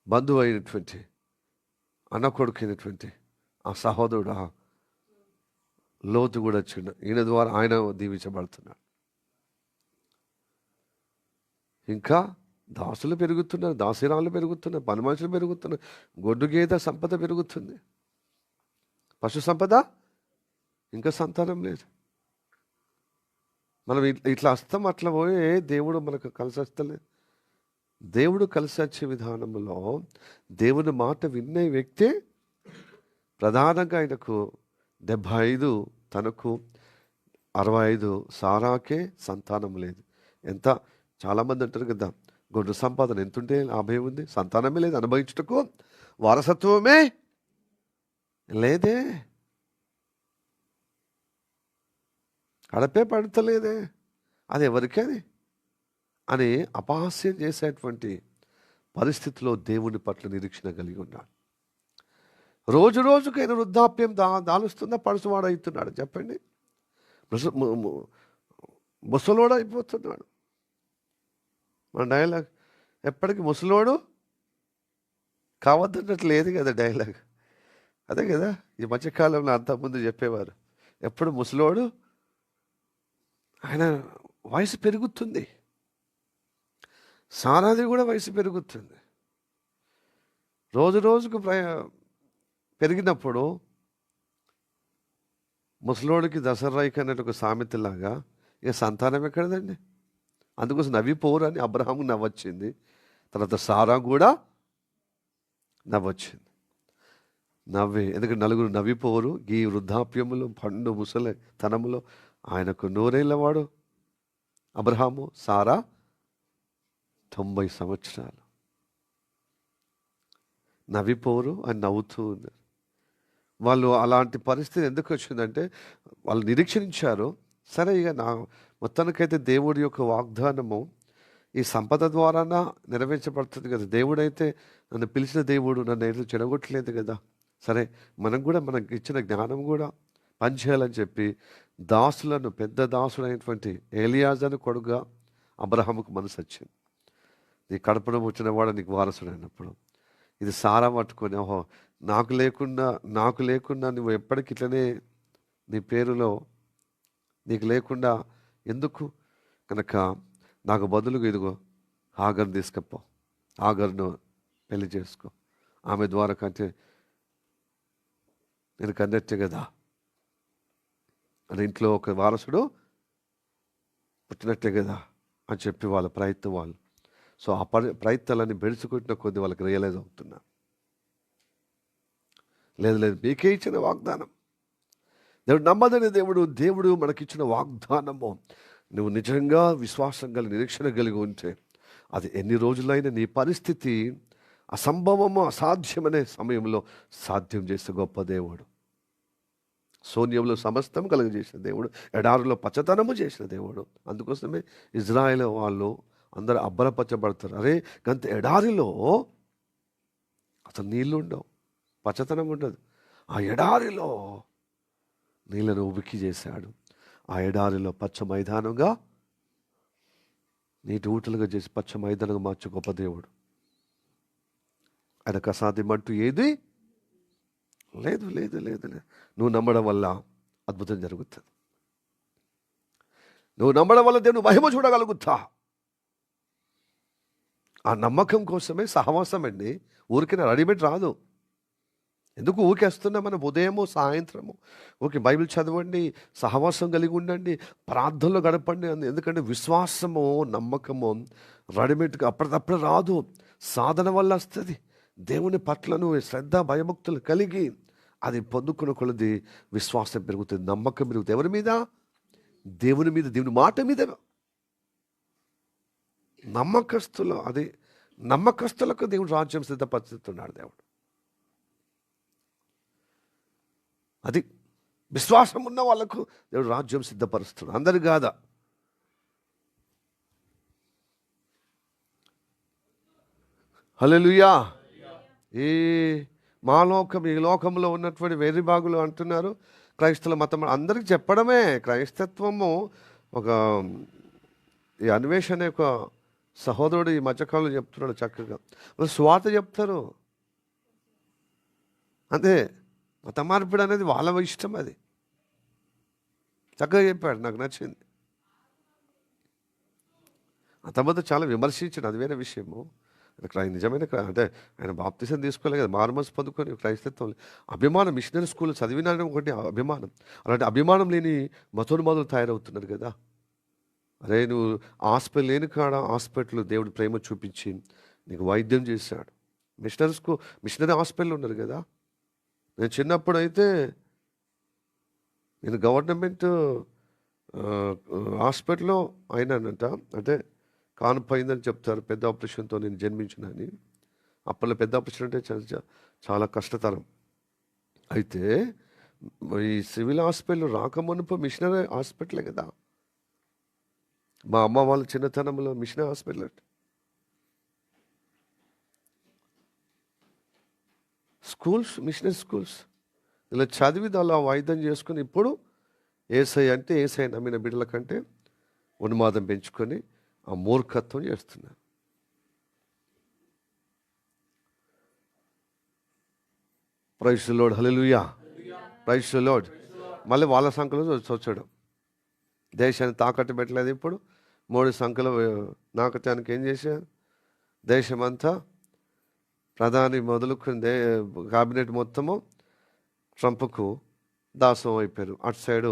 బంధువు అయినటువంటి, అన్న కొడుకైనటువంటి ఆ సహోదరుడు లోతు కూడా వచ్చిండు. ఈయన ద్వారా ఆయన దీవించబడుతున్నాడు. ఇంకా దాసులు పెరుగుతున్నారు, దాసిరాలు పెరుగుతున్నారు, పని మనుషులు పెరుగుతున్నారు, గొడ్డు గేద సంపద పెరుగుతుంది, పశు సంపద, ఇంకా సంతానం లేదు. మనం ఇట్లా వస్తాం, అట్లా పోయే దేవుడు మనకు కలిసి వస్తలేదు. దేవుడు కలిసి వచ్చే విధానంలో దేవుని మాట విన్న వ్యక్తే ప్రధానంగా ఆయనకు 75, తనకు 65, సారాకే సంతానం లేదు. ఎంత చాలామంది అంటారు కదా, గొడ్డు సంపాదన ఎంతుంటే లాభం ఉంది, సంతానమే లేదు, అనుభవించుటకు వారసత్వమే లేదే, కడపే పడతలేదే, అది ఎవరికది అని అపహాస్యం చేసేటువంటి పరిస్థితిలో దేవుని పట్ల నిరీక్షణ కలిగి ఉన్నాడు. రోజు రోజుకైనా వృద్ధాప్యం దాలుస్తుందా, పడుసువాడు అవుతున్నాడు చెప్పండి, ముసలోడు అయిపోతున్నాడు. మన డైలాగ్ ఎప్పటికీ ముసలోడు కావద్దన్నట్లు లేదు కదా డైలాగ్, అదే కదా. ఈ మధ్యకాలంలో అంతకుముందు చెప్పేవారు, ఎప్పుడు ముసలోడు, ఆయన వయసు పెరుగుతుంది, సారాది కూడా వయసు పెరుగుతుంది. రోజు రోజుకు పెరిగినప్పుడు ముసలోడికి దసరాయికి అన్నట్టు ఒక సామెతలాగా ఇక సంతానం ఎక్కడదండి. అందుకోసం నవ్విపోరు అని అబ్రహాము నవ్వొచ్చింది. తర్వాత సారా కూడా నవ్వొచ్చింది. ఎందుకంటే నలుగురు నవ్విపోరు ఈ వృద్ధాప్యములో పండు ముసలి తనములో. ఆయనకు నూరేళ్ళవాడు అబ్రహాము, సారా 90 సంవత్సరాలు. నవ్విపోరు అని నవ్వుతూ ఉన్నారు. వాళ్ళు అలాంటి పరిస్థితి ఎందుకు వచ్చిందంటే వాళ్ళు నిరీక్షించారు. సరే, ఇక మొత్తానికైతే దేవుడి యొక్క వాగ్దానము ఈ సంపద ద్వారాన నెరవేర్చబడుతుంది కదా. దేవుడైతే నన్ను పిలిచిన దేవుడు నన్ను ఏదో చెడగొట్టలేదు కదా. సరే, మనం కూడా మనకి ఇచ్చిన జ్ఞానం కూడా పనిచేయాలని చెప్పి దాసులను, పెద్ద దాసుడైనటువంటి ఎలియాజరు కొడుకుగా అబ్రహాముకు మనసు వచ్చింది. నీ కడపడం వచ్చిన వాడు నీకు వారసుడైనప్పుడు ఇది సారా పట్టుకొని, ఓహో నాకు లేకుండా నువ్వు ఎప్పటికి ఇట్లనే నీ పేరులో నీకు లేకుండా ఎందుకు, కనుక నాకు బదులుగా ఇదిగో హాగర్ని తీసుకపో, హాగర్ను పెళ్లి చేసుకో, ఆమె ద్వారా కంటే నేను కన్నట్టే కదా అని ఇంట్లో ఒక వారసుడు పుట్టినట్టే కదా అని చెప్పి వాళ్ళ ప్రయత్నం వాళ్ళు. సో ఆ ప్రయత్నాలన్నీ బెడుచుకుంటున్న కొద్ది వాళ్ళకి రియలైజ్ అవుతున్నా, లేదు మీకే ఇచ్చిన వాగ్దానం. దేవుడు నమ్మదని దేవుడు మనకిచ్చిన వాగ్దానము నువ్వు నిజంగా విశ్వాసం కలిగి నిరీక్షణ కలిగి ఉంటే అది ఎన్ని రోజులైనా నీ పరిస్థితి అసంభవము అసాధ్యమనే సమయంలో సాధ్యం చేసే గొప్ప దేవుడు. శూన్యంలో సమస్తం కలుగజేసిన దేవుడు, ఎడారిలో పచ్చదనము చేసిన దేవుడు. అందుకోసమే ఇజ్రాయేల్ వాళ్ళు అందరూ అబ్బరపరచబడతారు. అరే గంత ఎడారిలో అసలు నీళ్ళు ఉండవు, పచ్చదనం ఉండదు. ఆ ఎడారిలో నీళ్ళను ఉబికి చేశాడు. ఆ ఎడారిలో పచ్చ మైదానంగా నీటి ఊటలుగా చేసి పచ్చ మైదానంగా మార్చే గొప్ప దేవుడు. ఆయనకు అసాధ్యమంటూ ఏది లేదు. నువ్వు నమ్మడం వల్ల అద్భుతం జరుగుతుంది. నువ్వు నమ్మడం వల్ల దేవుని మహిమ చూడగలుగుతా. ఆ నమ్మకం కోసమే సహవాసం అండి. ఊరికే రెడీమేడ్ రాదు. ఎందుకు ఊరికేస్తున్నా మనం ఉదయము సాయంత్రము ఓకే బైబిల్ చదవండి, సహవాసం కలిగి ఉండండి, ప్రార్థనలో గడపండి. ఎందుకంటే విశ్వాసము, నమ్మకము రెడీమేడ్గా అప్పటికప్పుడు రాదు, సాధన వల్ల వస్తుంది. దేవుని పట్ల నువ్వు శ్రద్ధ భయభక్తులు కలిగి అది పొందుకున్న కొలది విశ్వాసం పెరుగుతుంది, నమ్మకం పెరుగుతుంది. ఎవరి మీద? దేవుని మీద, దేవుని మాట మీద. నమ్మకస్తులకు దేవుడు రాజ్యం సిద్ధపరుస్తున్నాడు. దేవుడు అది విశ్వాసం ఉన్న వాళ్ళకు దేవుడు రాజ్యం సిద్ధపరుస్తున్నాడు, అందరు కాదా. హల్లెలూయా. ఈ లోకంలో ఉన్నటువంటి వేరే బాగులు అంటున్నారు క్రైస్తవ మతం. అందరికి చెప్పడమే క్రైస్తత్వము. ఒక ఈ అన్వేషణ యొక్క సహోదరుడు ఈ మధ్యకాలంలో చెప్తున్నాడు చక్కగా. వాళ్ళు స్వార్థ చెప్తారు అంతే. మత మార్పిడి అనేది వాళ్ళ ఇష్టం, అది చక్కగా చెప్పాడు, నాకు నచ్చింది. అంతమంది చాలా విమర్శించాడు, అది వేరే విషయము. నిజమైన అంటే ఆయన బాప్తిసం తీసుకోలేదు కదా, మారుమనసు పొందుకొని క్రైస్తత్వం అభిమానం, మిషనరీ స్కూల్ చదివినాడని ఒకటి అభిమానం. అలాంటి అభిమానం లేని మతోన్మాదులు తయారవుతున్నారు కదా. అరే నువ్వు హాస్పిటల్ లేని కాడ హాస్పిటల్ దేవుడు ప్రేమ చూపించి నీకు వైద్యం చేశాడు. మిషనరీ హాస్పిటల్ ఉన్నారు కదా. నేను చిన్నప్పుడు అయితే నేను గవర్నమెంట్ హాస్పిటల్లో అయినానంట. అంటే కానుపోయిందని చెప్తారు, పెద్ద ఆపరేషన్తో నేను జన్మించినని. అప్పట్లో పెద్ద ఆపరేషన్ అంటే చాలా కష్టతరం. అయితే ఈ సివిల్ హాస్పిటల్ రాకమునుపు మిషనరీ హాస్పిటలే కదా. మా అమ్మ వాళ్ళ చిన్నతనంలో machinery hospital schools, machinery schools ఇలా చదివి అలా వైద్యం చేసుకుని ఇప్పుడు ఏసై అంటే ఏసై నమ్మిన బిడ్డల కంటే ఉన్మాదం పెంచుకొని ఆ మూర్ఖత్వం చేస్తున్నారు. Praise the Lord. Hallelujah. Praise the Lord. మళ్ళీ వాళ్ళ సంఖ్యలో వచ్చాడు. దేశాన్ని తాకట్టు పెట్టలేదు. ఇప్పుడు మోడీ సంఖ్యలో నాకటానికి ఏం చేశారు? దేశమంతా ప్రధాని మొదలుకొని క్యాబినెట్ మొత్తము ట్రంప్కు దాసం అయిపోయారు. అటు సైడు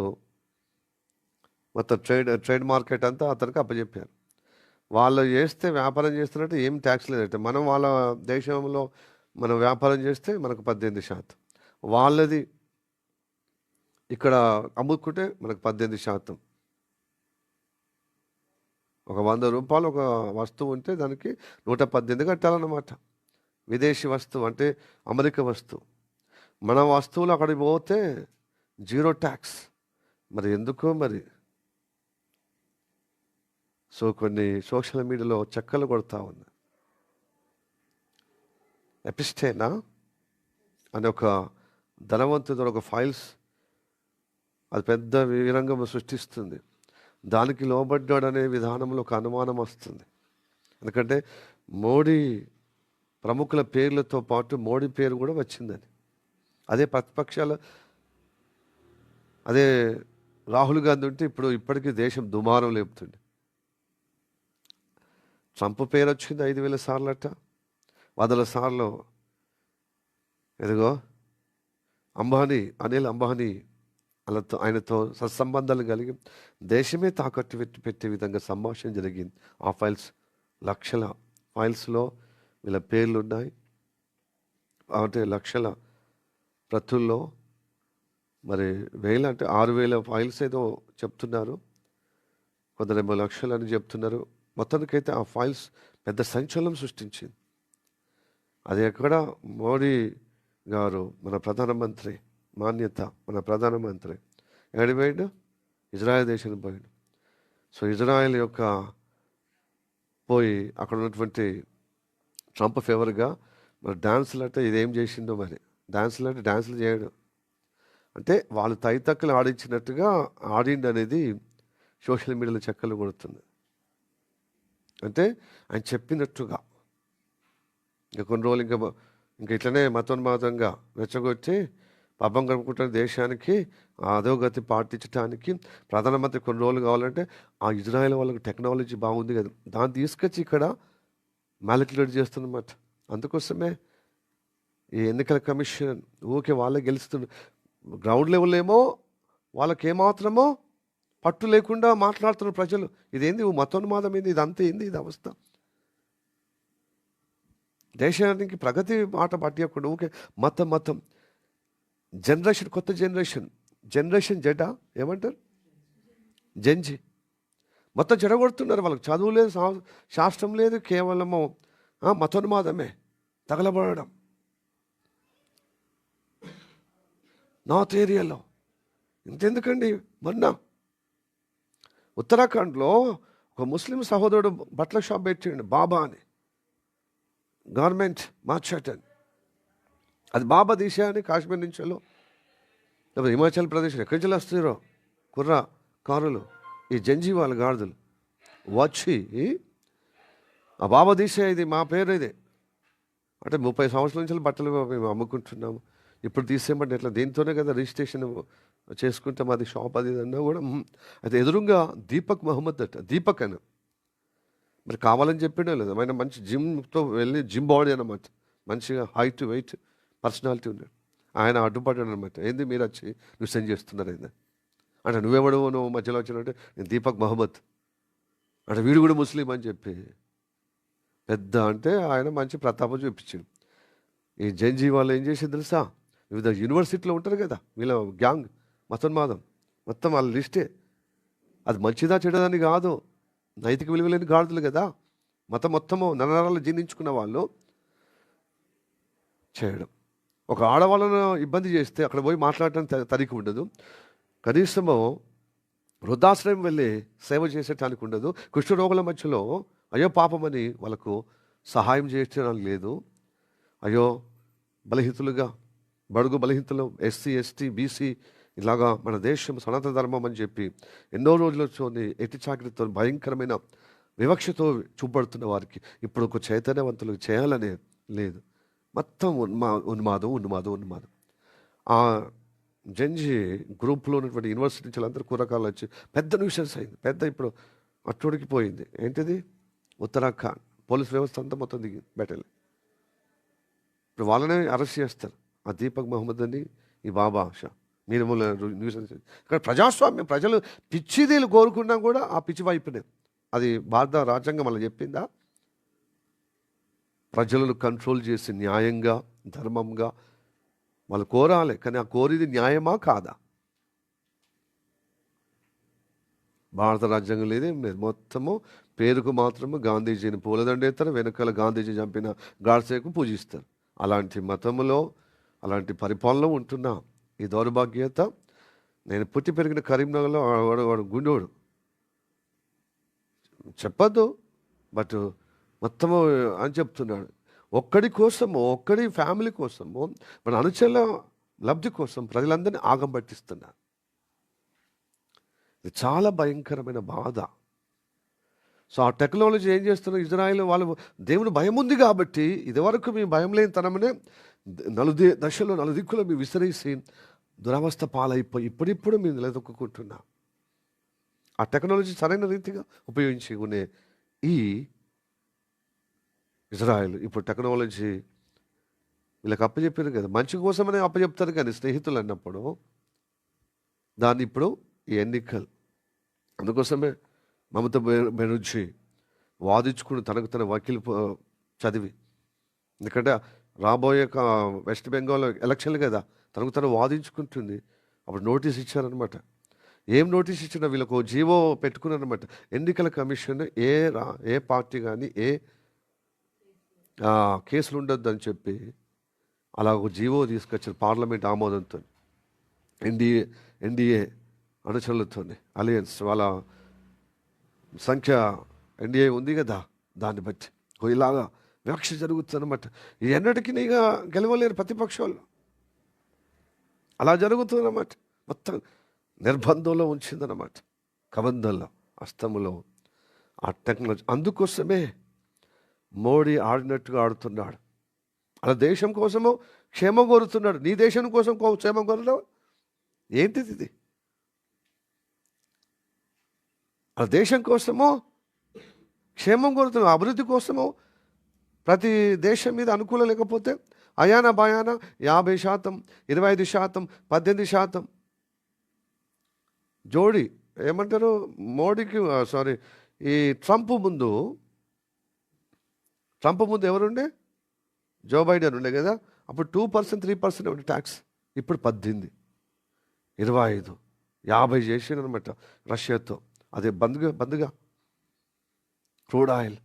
మొత్తం ట్రేడ్ మార్కెట్ అంతా అతనికి అప్పచెప్పారు. వాళ్ళు చేస్తే వ్యాపారం చేస్తున్నట్టు ఏం ట్యాక్స్ లేదంటే మనం వాళ్ళ దేశంలో మనం వ్యాపారం చేస్తే మనకు 18%, వాళ్ళది ఇక్కడ అమ్ముకుంటే మనకు 18%. ఒక 100 రూపాయలు ఒక వస్తువు ఉంటే దానికి 118 కట్టాలన్నమాట. విదేశీ వస్తువు అంటే అమెరికా వస్తువు. మన వస్తువులు అక్కడికి పోతే 0 ట్యాక్స్. మరి ఎందుకో మరి. సో కొన్ని సోషల్ మీడియాలో చెక్కలు కొడతా ఉంది. ఎపిస్టేనా అనే ఒక ధనవంతుడు ఒక ఫైల్స్, అది పెద్ద విరంగం సృష్టిస్తుంది. దానికి లోబడ్డాడనే విధానంలో ఒక అనుమానం వస్తుంది. ఎందుకంటే మోడీ ప్రముఖుల పేర్లతో పాటు మోడీ పేరు కూడా వచ్చిందని. అదే ప్రతిపక్షాలు, అదే రాహుల్ గాంధీ ఉంటే ఇప్పటికీ దేశం దుమారం లేపుతుంది. ట్రంప్ పేరు వచ్చింది 5,000 సార్లు అట, 100 సార్లు. ఎదుగో అనిల్ అంబానీ ఆయనతో సత్సంబంధాలు కలిగి దేశమే తాకట్టు పెట్టే విధంగా సంభాషణ జరిగింది. ఆ ఫైల్స్, లక్షల ఫైల్స్లో వీళ్ళ పేర్లు ఉన్నాయి. అంటే లక్షల ప్రతుల్లో మరి అంటే 6,000 ఫైల్స్ ఏదో చెప్తున్నారు, కొందరేమో లక్షలు అని చెప్తున్నారు. మొత్తానికైతే ఆ ఫైల్స్ పెద్ద సంచలనం సృష్టించింది. అది ఎక్కడ మోడీ గారు మన ప్రధానమంత్రి, మన ప్రధానమంత్రి ఎక్కడికి పోయాడు? ఇజ్రాయెల్ దేశానికి పోయాడు. సో ఇజ్రాయెల్ యొక్క పోయి అక్కడ ఉన్నటువంటి ట్రంప్ ఫేవర్గా మరి డాన్సులు అంటే ఇదేం చేసిందో మరి. డాన్సులు అంటే డాన్సులు చేయడు, అంటే వాళ్ళు తైతక్కలు ఆడించినట్టుగా ఆడిండి అనేది సోషల్ మీడియాలో చెక్కలు కొడుతుంది. అంటే ఆయన చెప్పినట్టుగా ఇంకా కొన్ని రోజులు ఇంకా ఇట్లనే మతోన్మాదంగా రెచ్చగొట్టి పబ్బం గడుపుకుంటున్న దేశానికి అధోగతి పాటించడానికి ప్రధానమంత్రి కొన్ని రోజులు కావాలంటే ఆ ఇజ్రాయెల్ వాళ్ళకి టెక్నాలజీ బాగుంది కదా, దాన్ని తీసుకొచ్చి ఇక్కడ మ్యానిపులేట్ చేస్తున్నమాట. అందుకోసమే ఈ ఎన్నికల కమిషన్ ఊకే వాళ్ళే గెలుస్తుంది. గ్రౌండ్ లెవెల్ ఏమో వాళ్ళకి ఏమాత్రమో పట్టు లేకుండా మాట్లాడుతున్న ప్రజలు. ఇదేంది మతోన్మాదం, ఏంది ఇదంతా, ఏంది ఇది అవస్థ. దేశానికి ప్రగతి మాట పట్టకుండా ఊకే మతం. జనరేషన్, కొత్త జనరేషన్ జెడా ఏమంటారు, జెన్జీ మొత్తం చెడగొడుతున్నారు. వాళ్ళకి చదువు లేదు, శాస్త్రం లేదు, కేవలము మతోన్మాదమే, తగలబడడం. నార్త్ ఏరియాలో ఇంతెందుకండి, మొన్న ఉత్తరాఖండ్లో ఒక ముస్లిం సహోదరుడు బట్టల షాప్ పెట్టిండు, బాబా అని, గవర్నమెంట్ మార్చాటని. అది బాబా దిశ అని కాశ్మీర్ నుంచి లేకపోతే హిమాచల్ ప్రదేశ్ ఎక్కడి నుంచి వస్తారో కుర్రా కారులు, ఈ జంజీ వాళ్ళ గాడిదలు వచ్చి ఆ బాబా దిశ ఇది మా పేరు ఇదే అంటే 30 సంవత్సరాల నుంచి బట్టలు మేము అమ్ముకుంటున్నాము, ఇప్పుడు తీసేయమంటే ఎట్లా, దీంతోనే కదా రిజిస్ట్రేషన్ చేసుకుంటే మాది షాప్ అది అన్నా కూడా. అయితే ఎదురుగా దీపక్ మహమ్మద్ అట, దీపక్ అని మరి కావాలని చెప్పినా లేదు. ఆయన మంచి జిమ్తో వెళ్ళి జిమ్ బాడీ అనమాట, మంచిగా హైట్ వెయిట్ పర్సనాలిటీ ఉన్నాడు. ఆయన అడ్డుపడ్డాడు అనమాట. ఏంది మీరు వచ్చి నువ్వు సెండ్ చేస్తున్నారు ఏంది అంటే, నువ్వు మధ్యలో వచ్చినట్టే నేను దీపక్ మహమ్మద్ అంటే వీడు కూడా ముస్లిం అని చెప్పి పెద్ద అంటే ఆయన మంచి ప్రతాపం చూపించాడు. ఈ జెన్జీ వాళ్ళు ఏం చేసింది తెలుసా, వివిధ యూనివర్సిటీలో ఉంటారు కదా వీళ్ళ గ్యాంగ్, మతోన్మాదం మొత్తం వాళ్ళ లిస్టే. అది మంచిదా చెడదని కాదు, నైతిక విలువలేని గాడుదలు కదా, మొత్తము నరనరాలు జీర్ణించుకున్న వాళ్ళు చేయడం. ఒక ఆడవాళ్ళను ఇబ్బంది చేస్తే అక్కడ పోయి మాట్లాడటం తరిగి ఉండదు, కనీసము వృద్ధాశ్రయం వెళ్ళి సేవ చేసేటానికి ఉండదు, కుష్ఠరోగుల మధ్యలో అయ్యో పాపమని వాళ్ళకు సహాయం చేయడానికి లేదు. అయ్యో బలహితులుగా, బడుగు బలహితులు, ఎస్సీ ఎస్టీ బీసీ ఇలాగా మన దేశం సనాతన ధర్మం అని చెప్పి ఎన్నో రోజులతోని ఎట్టి చాకరితో భయంకరమైన వివక్షతో చూపడుతున్న వారికి ఇప్పుడు ఒక చైతన్యవంతులకు చేయాలనే లేదు. మొత్తం ఉన్మాదం. ఆ జెన్జీ గ్రూప్లో ఉన్నటువంటి యూనివర్సిటీ నుంచి అందరూ కూరగాయలు వచ్చి పెద్ద న్యూసెన్స్ అయింది, పెద్ద ఇప్పుడు అట్టుడికి పోయింది. ఏంటిది, ఉత్తరాఖండ్ పోలీస్ వ్యవస్థ అంతా మొత్తం దిగి బెటలే. ఇప్పుడు వాళ్ళనే అరెస్ట్ చేస్తారు, ఆ దీపక్ మహమ్మద్ అని, ఈ బాబా షా నిర్మూల న్యూసెన్స్. ఇక్కడ ప్రజాస్వామ్యం, ప్రజలు పిచ్చిదీలు కోరుకున్నా కూడా ఆ పిచ్చి వైపునే. అది భారత రాజ్యాంగం అలా చెప్పిందా? ప్రజలను కంట్రోల్ చేసి న్యాయంగా, ధర్మంగా వాళ్ళు కోరాలి. కానీ ఆ కోరిది న్యాయమా కాదా? భారత రాజ్యాంగం లేదు, ఏం లేదు. మొత్తము పేరుకు మాత్రము గాంధీజీని పూలదండేస్తారు, వెనకాల గాంధీజీ చంపిన గాడ్సేకు పూజిస్తారు. అలాంటి మతములో, అలాంటి పరిపాలన ఉంటున్నా ఈ దౌర్భాగ్యత. నేను పుట్టి పెరిగిన కరీంనగర్లో వాడు గుండోడు చెప్పద్దు, బట్ మొత్తము అని చెప్తున్నాడు. ఒక్కడి కోసము, ఒక్కడి ఫ్యామిలీ కోసము, మన అనుచరుల లబ్ధి కోసం ప్రజలందరినీ ఆగం పట్టిస్తున్నారు. ఇది చాలా భయంకరమైన బాధ. సో ఆ టెక్నాలజీ ఏం చేస్తున్నారు ఇజ్రాయిల్ వాళ్ళు? దేవుని భయం ఉంది కాబట్టి ఇదివరకు మీ భయం లేని తనమనే దశలో నలుదిక్కులో మీ విసిరేసి దురవస్థ పాలైపోయి ఇప్పుడిప్పుడు మీరు నిలదొక్కుంటున్నా. ఆ టెక్నాలజీ సరైన రీతిగా ఉపయోగించుకునే ఈ ఇజ్రాయిల్ ఇప్పుడు టెక్నాలజీ వీళ్ళకి అప్పచెప్పారు కదా, మంచి కోసమనే అప్పచెప్తారు. కానీ స్నేహితులు అన్నప్పుడు దాన్ని ఇప్పుడు ఈ ఎన్నికలు, అందుకోసమే మమతా బెనర్జీ వాదించుకుని తనకు తన వకీలు చదివి, ఎందుకంటే రాబోయే వెస్ట్ బెంగాల్ ఎలక్షన్లు కదా, తనకు తను వాదించుకుంటుంది. అప్పుడు నోటీస్ ఇచ్చారనమాట. ఏం నోటీస్ ఇచ్చినా వీళ్ళకు జీవో పెట్టుకున్నారనమాట. ఎన్నికల కమిషన్ ఏ పార్టీ కానీ ఏ కేసులు ఉండొద్దు అని చెప్పి అలా ఒక జీవో తీసుకొచ్చారు పార్లమెంట్ ఆమోదంతో. ఎన్డీఏ అనుచరులతో అలయన్స్ వాళ్ళ సంఖ్య ఎన్డీఏ ఉంది కదా, దాన్ని బట్టి ఇలాగా వివక్ష జరుగుతుందన్నమాట. ఎన్నటికీ నీగా గెలవలేరు ప్రతిపక్షాలు. అలా జరుగుతుందన్నమాట. మొత్తం నిర్బంధంలో ఉంచిందన్నమాట, కబంధంలో, అస్తములో ఆ టెక్నాలజీ. అందుకోసమే మోడీ ఆడినట్టుగా ఆడుతున్నాడు. అలా దేశం కోసము క్షేమం కోరుతున్నాడు. నీ దేశం కోసం క్షేమం కోరడం ఏంటిది? ఇది ఆ దేశం కోసము క్షేమం కోరుతున్నాం, అభివృద్ధి కోసము. ప్రతి దేశం మీద అనుకూలం లేకపోతే అయానా బాయానా 50%, 25%, 18% జోడి ఏమంటారు మోడీకి, ఈ ట్రంప్ ముందు ఎవరుండే? జో బైడెన్ ఉండే కదా. అప్పుడు 2%, 3% ఉండే ట్యాక్స్. ఇప్పుడు 18, 25, 50 చేసిండనమాట రష్యాతో. అదే బంద్గా క్రూడ్ ఆయిల్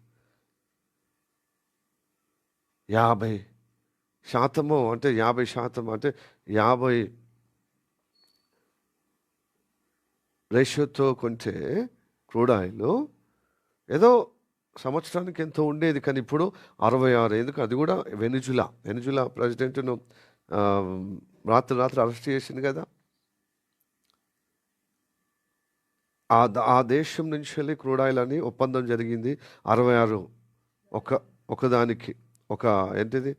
50% అంటే 50% అంటే 50 రేషియోతో కొంటే క్రూడ్ ఆయిల్ ఏదో సంవత్సరానికి ఎంతో ఉండేది, కానీ ఇప్పుడు 66. ఎందుకు? అది కూడా వెనిజులా ప్రెసిడెంట్ను రాత్రి అరెస్ట్ చేసింది కదా. ఆ దేశం నుంచి వెళ్ళి క్రూడ్ ఆయిల్ అని ఒప్పందం జరిగింది. 66 ఒకదానికి ఏంటిది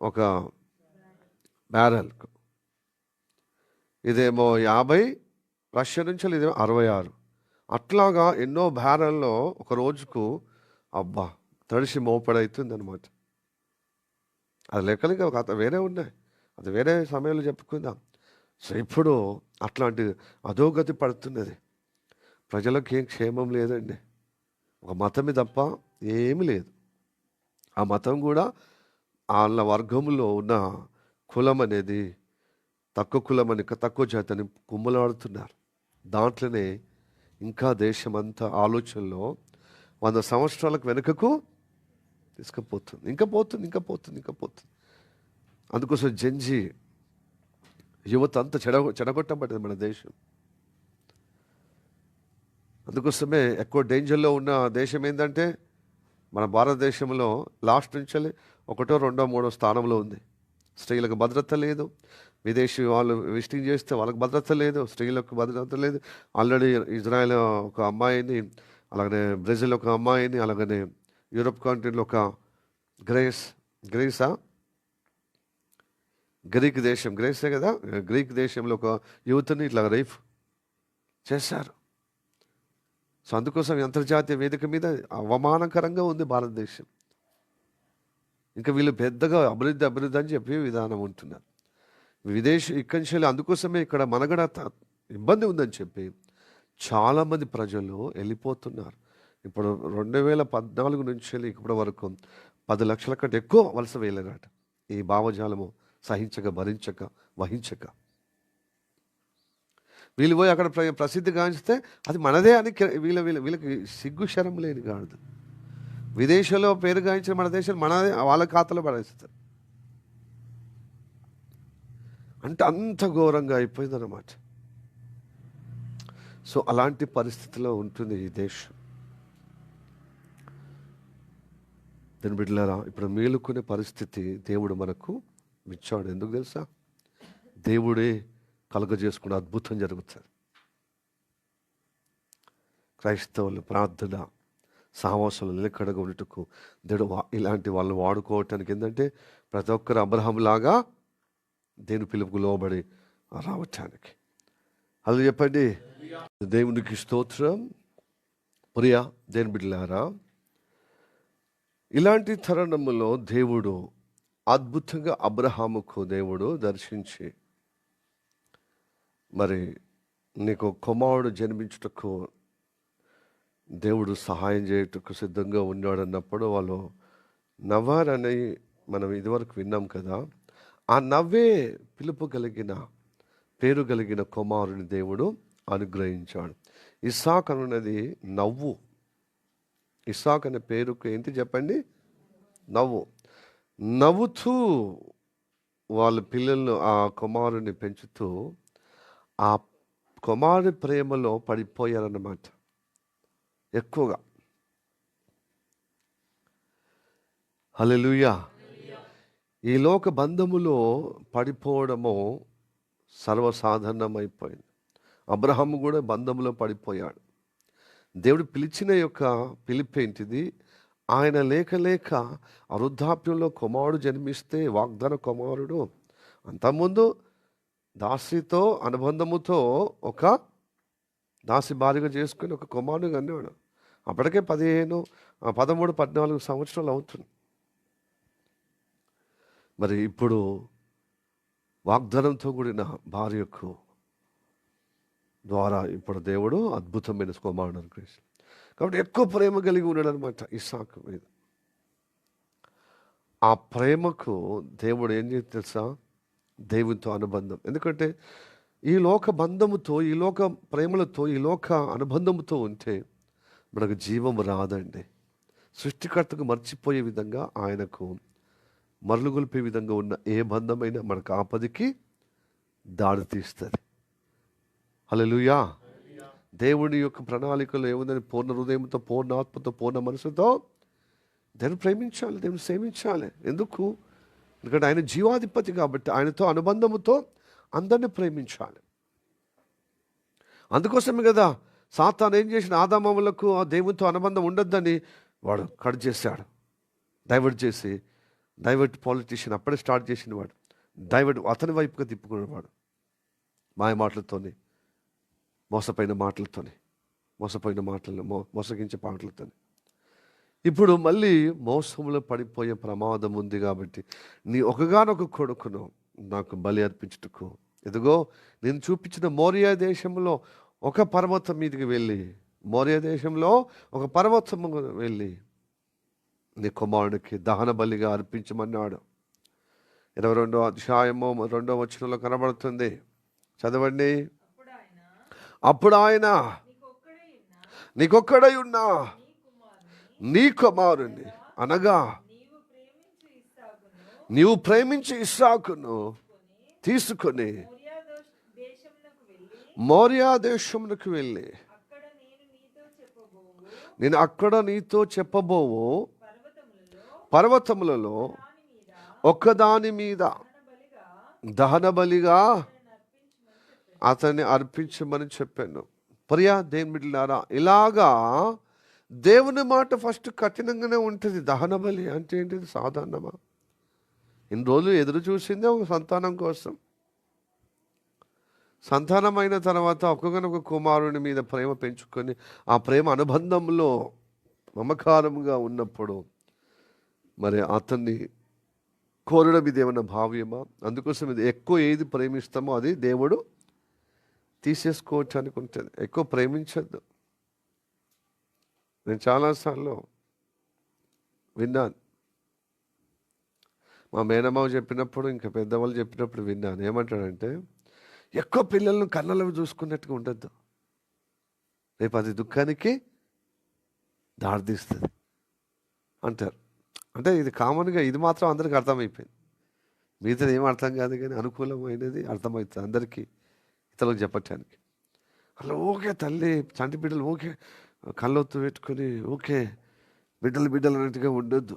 ఒక బ్యారెల్. ఇదేమో 50 రష్యా నుంచి వెళ్ళి, ఇదేమో 66. అట్లాగా ఎన్నో బ్యారెల్లో ఒక రోజుకు తడిసి మోపడవుతుంది అనమాట. అది లెక్కలకి ఒక వేరే ఉన్నాయి, అది వేరే సమయంలో చెప్పుకుందాం. సో ఇప్పుడు అట్లాంటి అధోగతి పడుతున్నది. ప్రజలకు ఏం క్షేమం లేదండి. ఒక మతమే తప్ప ఏమీ లేదు. ఆ మతం కూడా వాళ్ళ వర్గంలో ఉన్న కులం అనేది తక్కువ కులం అని, తక్కువ జాతి అని కుమ్మలాడుతున్నారు. దాంట్లోనే ఇంకా దేశమంతా ఆలోచనలో 100 సంవత్సరాలకు వెనుకకు తీసుకుపోతుంది. ఇంకా పోతుంది. అందుకోసం జంజీ యువత అంతా చెడగొట్టబడింది మన దేశం. అందుకోసమే ఎక్కువ డేంజర్లో ఉన్న దేశం ఏంటంటే మన భారతదేశంలో లాస్ట్ నుంచి 1, 2, 3 స్థానంలో ఉంది. స్త్రీలకు భద్రత లేదు. విదేశీ వాళ్ళు విజిటింగ్ చేస్తే వాళ్ళకి భద్రత లేదు, స్త్రీలకు భద్రత లేదు. ఆల్రెడీ ఇజ్రాయెల్ ఒక అమ్మాయిని, అలాగనే బ్రెజిల్ ఒక అమ్మాయిని, అలాగనే యూరోప్ కంట్రీలో ఒక గ్రీసే కదా, గ్రీక్ దేశంలో ఒక యువతిని ఇట్లా రేప్ చేశారు. సో అందుకోసం అంతర్జాతీయ వేదిక మీద అవమానకరంగా ఉంది భారతదేశం. ఇంకా వీళ్ళు పెద్దగా అభివృద్ధి అని చెప్పి విధానం ఉంటున్నారు. ఇక్కడి నుంచి అందుకోసమే ఇక్కడ మనగడ ఇబ్బంది ఉందని చెప్పి చాలామంది ప్రజలు వెళ్ళిపోతున్నారు. ఇప్పుడు 2014 నుంచి ఇప్పటి వరకు 10 లక్షల కంటే ఎక్కువ వలస వేయలేరట. ఈ భావజాలము సహించక, భరించక, వహించక వీళ్ళు పోయి అక్కడ ప్రసిద్ధి గాంచితే అది మనదే అని వీళ్ళకి సిగ్గు శరం లేని కాదు. విదేశంలో పేరు గాంచిన మన దేశం మనదే వాళ్ళ ఖాతాలో పడేస్తారు. అంటే అంత ఘోరంగా అయిపోయింది అన్నమాట. సో అలాంటి పరిస్థితిలో ఉంటుంది ఈ దేశం. దాని బిడ్డలారా, ఇప్పుడు మేలుకునే పరిస్థితి దేవుడు మనకు ఇచ్చాడు. ఎందుకు తెలుసా? దేవుడే కలుగజేసుకునే అద్భుతం జరుగుతుంది. క్రైస్తవులు ప్రార్థన సహవాసంలో నిలకడగా ఉన్నట్టుకు దేవుడు ఇలాంటి వాళ్ళని వాడుకోవటానికి. ఏంటంటే ప్రతి ఒక్కరు అబ్రహాం లాగా దేవుని పిలుపుకు లోబడి రావటానికి. అలా చెప్పండి. దేవునికి స్తోత్రం. ప్రియ దేవుని బిడ్డలారా, ఇలాంటి తరుణములో దేవుడు అద్భుతంగా అబ్రహాముకు దేవుడు దర్శించి, మరి నీకు కుమారుడు జన్మించుటకు దేవుడు సహాయం చేయుటకు సిద్ధంగా ఉన్నాడు అన్నప్పుడు వాళ్ళు నవ్వారని మనం ఇదివరకు విన్నాం కదా. ఆ నవ్వే పిలుపు కలిగిన, పేరు కలిగిన కుమారుని దేవుడు అనుగ్రహించాడు. ఇస్సాక్ అనున్నది నవ్వు. ఇస్సాక్ అనే పేరుకు ఏంటి చెప్పండి? నవ్వు. నవ్వుతూ వాళ్ళ పిల్లలను, ఆ కుమారుని పెంచుతూ ఆ కుమారుని ప్రేమలో పడిపోయారన్నమాట ఎక్కువగా. హల్లెలూయా. ఈ లోక బంధములో పడిపోవడము సర్వసాధారణమైపోయింది. అబ్రహాము కూడా బంధంలో పడిపోయాడు. దేవుడు పిలిచిన యొక్క పిలిపేంటిది? ఆయన లేక లేక వృద్ధాప్యంలో కుమారుడు జన్మిస్తే, వాగ్దాన కుమారుడు, అంతకుముందు దాసితో అనుబంధముతో ఒక దాసి భార్యగా చేసుకుని ఒక కుమారుడు కన్నాడు. అప్పటికే 13, 13, 14 సంవత్సరాలు అవుతుంది. మరి ఇప్పుడు వాగ్దానంతో కూడిన భార్యకు ద్వారా ఇప్పుడు దేవుడు అద్భుతమైన కుమారుడు అనుగ్రహించాడు. కాబట్టి ఎక్కువ ప్రేమ కలిగి ఉన్నాడు అనమాట ఇస్సాకు మీద. ఆ ప్రేమకు దేవుడు ఏం చేసి తెలుసా? దేవునితో అనుబంధం. ఎందుకంటే ఈ లోక బంధముతో, ఈ లోక ప్రేమలతో, ఈ లోక అనుబంధముతో ఉంటే మనకు జీవం రాదండి. సృష్టికర్తకు మర్చిపోయే విధంగా, ఆయనకు మరలుగొల్పే విధంగా ఉన్న ఏ బంధమైనా మనకు ఆపదికి దాడి తీస్తుంది. హల్లెలూయా. దేవుని యొక్క ప్రణాళికలో ఏముందని? పూర్ణ హృదయంతో, పూర్ణ ఆత్మతో, పూర్ణ మనసుతో దేవుని ప్రేమించాలి, దేవుని సేవించాలి. ఎందుకు? ఎందుకంటే ఆయన జీవాధిపతి కాబట్టి ఆయనతో అనుబంధముతో అందరిని ప్రేమించాలి. అందుకోసమే కదా సాతాను ఏం చేసిన? ఆదామవులకు ఆ దేవునితో అనుబంధం ఉండొద్దని వాడు కట్ చేశాడు. డైవర్ట్ పాలిటిషియన్ అప్పుడే స్టార్ట్ చేసిన వాడు. అతని వైపుగా తిప్పుకునేవాడు మాయ మాటలతోని, మోసపోయిన మాటలను మోసగించే మాటలతోని. ఇప్పుడు మళ్ళీ మోసంలో పడిపోయే ప్రమాదం ఉంది. కాబట్టి నీ ఒకగానొక కొడుకును నాకు బలి అర్పించుటకు, ఎదుగో నేను చూపించిన మోరియా దేశంలో ఒక పర్వతం మీదకి వెళ్ళి, నీ కుమారుడికి దహన బలిగా అర్పించమన్నాడు. 22వ అధ్యాయము 2వ వచనంలో కనబడుతుంది. చదవండి. అప్పుడు ఆయన నీకొక్కడై ఉన్నా నీ కుమారుని, అనగా నీవు ప్రేమించి ఇస్సాకును తీసుకొని మోరియా దేశమునకు వెళ్ళి, నేను అక్కడ నీతో చెప్పబోవు పర్వతములలో ఒక్కదాని మీద దహన బలిగా అతన్ని అర్పించమని చెప్పాను. ప్రియా దేవుని బిడ్డలారా, ఇలాగా దేవుని మాట ఫస్ట్ కఠినంగానే ఉంటుంది. దహన బలి అంటే ఏంటిది? సాధారణమా? ఇన్ని రోజులు ఎదురు చూసిందే ఒక సంతానం కోసం. సంతానమైన తర్వాత ఒక్కొక్క కుమారుని మీద ప్రేమ పెంచుకొని ఆ ప్రేమ అనుబంధంలో మమకారంగా ఉన్నప్పుడు మరి అతన్ని కోరడం ఇది ఏమన్నా భావ్యమా? అందుకోసం ఇది ఎక్కువ ఏది ప్రేమిస్తామో అది దేవుడు తీసేసుకోవటానికి ఉంటుంది. ఎక్కువ ప్రేమించద్దు. నేను చాలాసార్లు విన్నాను, మా మేనమావ చెప్పినప్పుడు, ఇంకా పెద్దవాళ్ళు చెప్పినప్పుడు విన్నాను. ఏమంటాడంటే, ఎక్కువ పిల్లలను కళ్ళలో చూసుకున్నట్టుగా ఉండొద్దు, రేపు అది దుఃఖానికి దారితీస్తుంది అంటారు. అంటే ఇది కామన్గా, ఇది మాత్రం అందరికీ అర్థమైపోయింది. మిగతాది ఏం అర్థం కాదు, కానీ అనుకూలమైనది అర్థమవుతుంది అందరికీ ఇతరులకు చెప్పటానికి. అలా ఓకే తల్లి చంటి బిడ్డలు ఓకే కళ్ళొత్తు పెట్టుకొని ఓకే బిడ్డలు అన్నట్టుగా ఉండొద్దు.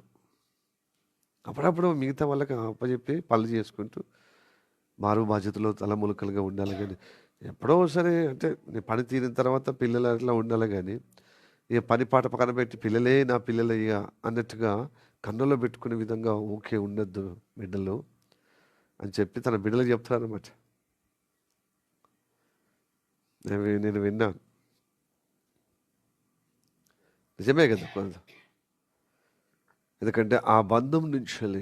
అప్పుడప్పుడు మిగతా వాళ్ళకి అప్పచెప్పి పనులు చేసుకుంటూ మారు బాధ్యతలో తలములకలుగా ఉండాలి. కానీ ఎప్పుడో సరే అంటే నేను పని తీరిన తర్వాత పిల్లలు అట్లా ఉండాలి. కానీ ఇక పని పాట పక్కన పెట్టి పిల్లలే నా పిల్లలు ఇక అన్నట్టుగా కన్నులో పెట్టుకునే విధంగా ఓకే ఉండొద్దు బిడ్డలు అని చెప్పి తన బిడ్డలకు చెప్తారన్నమాట. నేను విన్నాను. నిజమే కదా. ఎందుకంటే ఆ బంధం నుంచి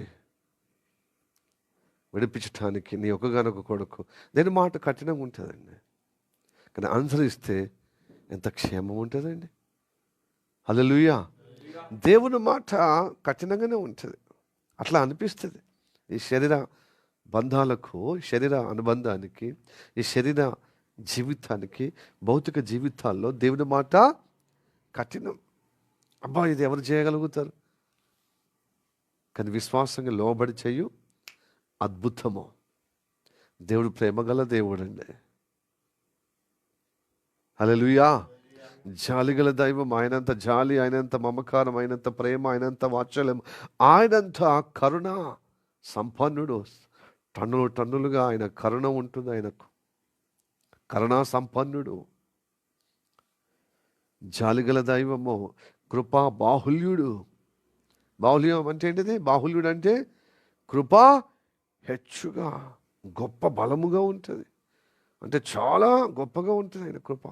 విడిపించడానికి నీ ఒక్కగానొక్క కొడుకు. నేను మాట కఠినంగా ఉంటుందండి, కానీ అనుసరిస్తే ఎంత క్షేమం ఉంటుందండి. హల్లెలూయా. దేవుని మాట కఠినంగానే ఉంటుంది, అట్లా అనిపిస్తుంది. ఈ శరీర బంధాలకు, శరీర అనుబంధానికి, ఈ శరీర జీవితానికి, భౌతిక జీవితాల్లో దేవుని మాట కఠినం. అబ్బా ఇది ఎవరు చేయగలుగుతారు? కానీ విశ్వాసంగా లోబడి చేయు అద్భుతము. దేవుడు ప్రేమగల దేవుడు అండి. హల్లెలూయా. జాలిగల దైవం. ఆయనంత జాలి, ఆయనంత మమకారం, ఆయనంత ప్రేమ, ఆయనంత వాత్సల్యం, ఆయనంత కరుణ సంపన్నుడు. టన్నులుగా ఆయన కరుణ ఉంటుంది. ఆయనకు కరుణా సంపన్నుడు, జాలిగల దైవము, కృపా బాహుల్యుడు. బాహుల్యం అంటే ఏంటిది? బాహుల్యుడు అంటే కృప హెచ్చుగా, గొప్ప బలముగా ఉంటుంది. అంటే చాలా గొప్పగా ఉంటుంది ఆయన కృప.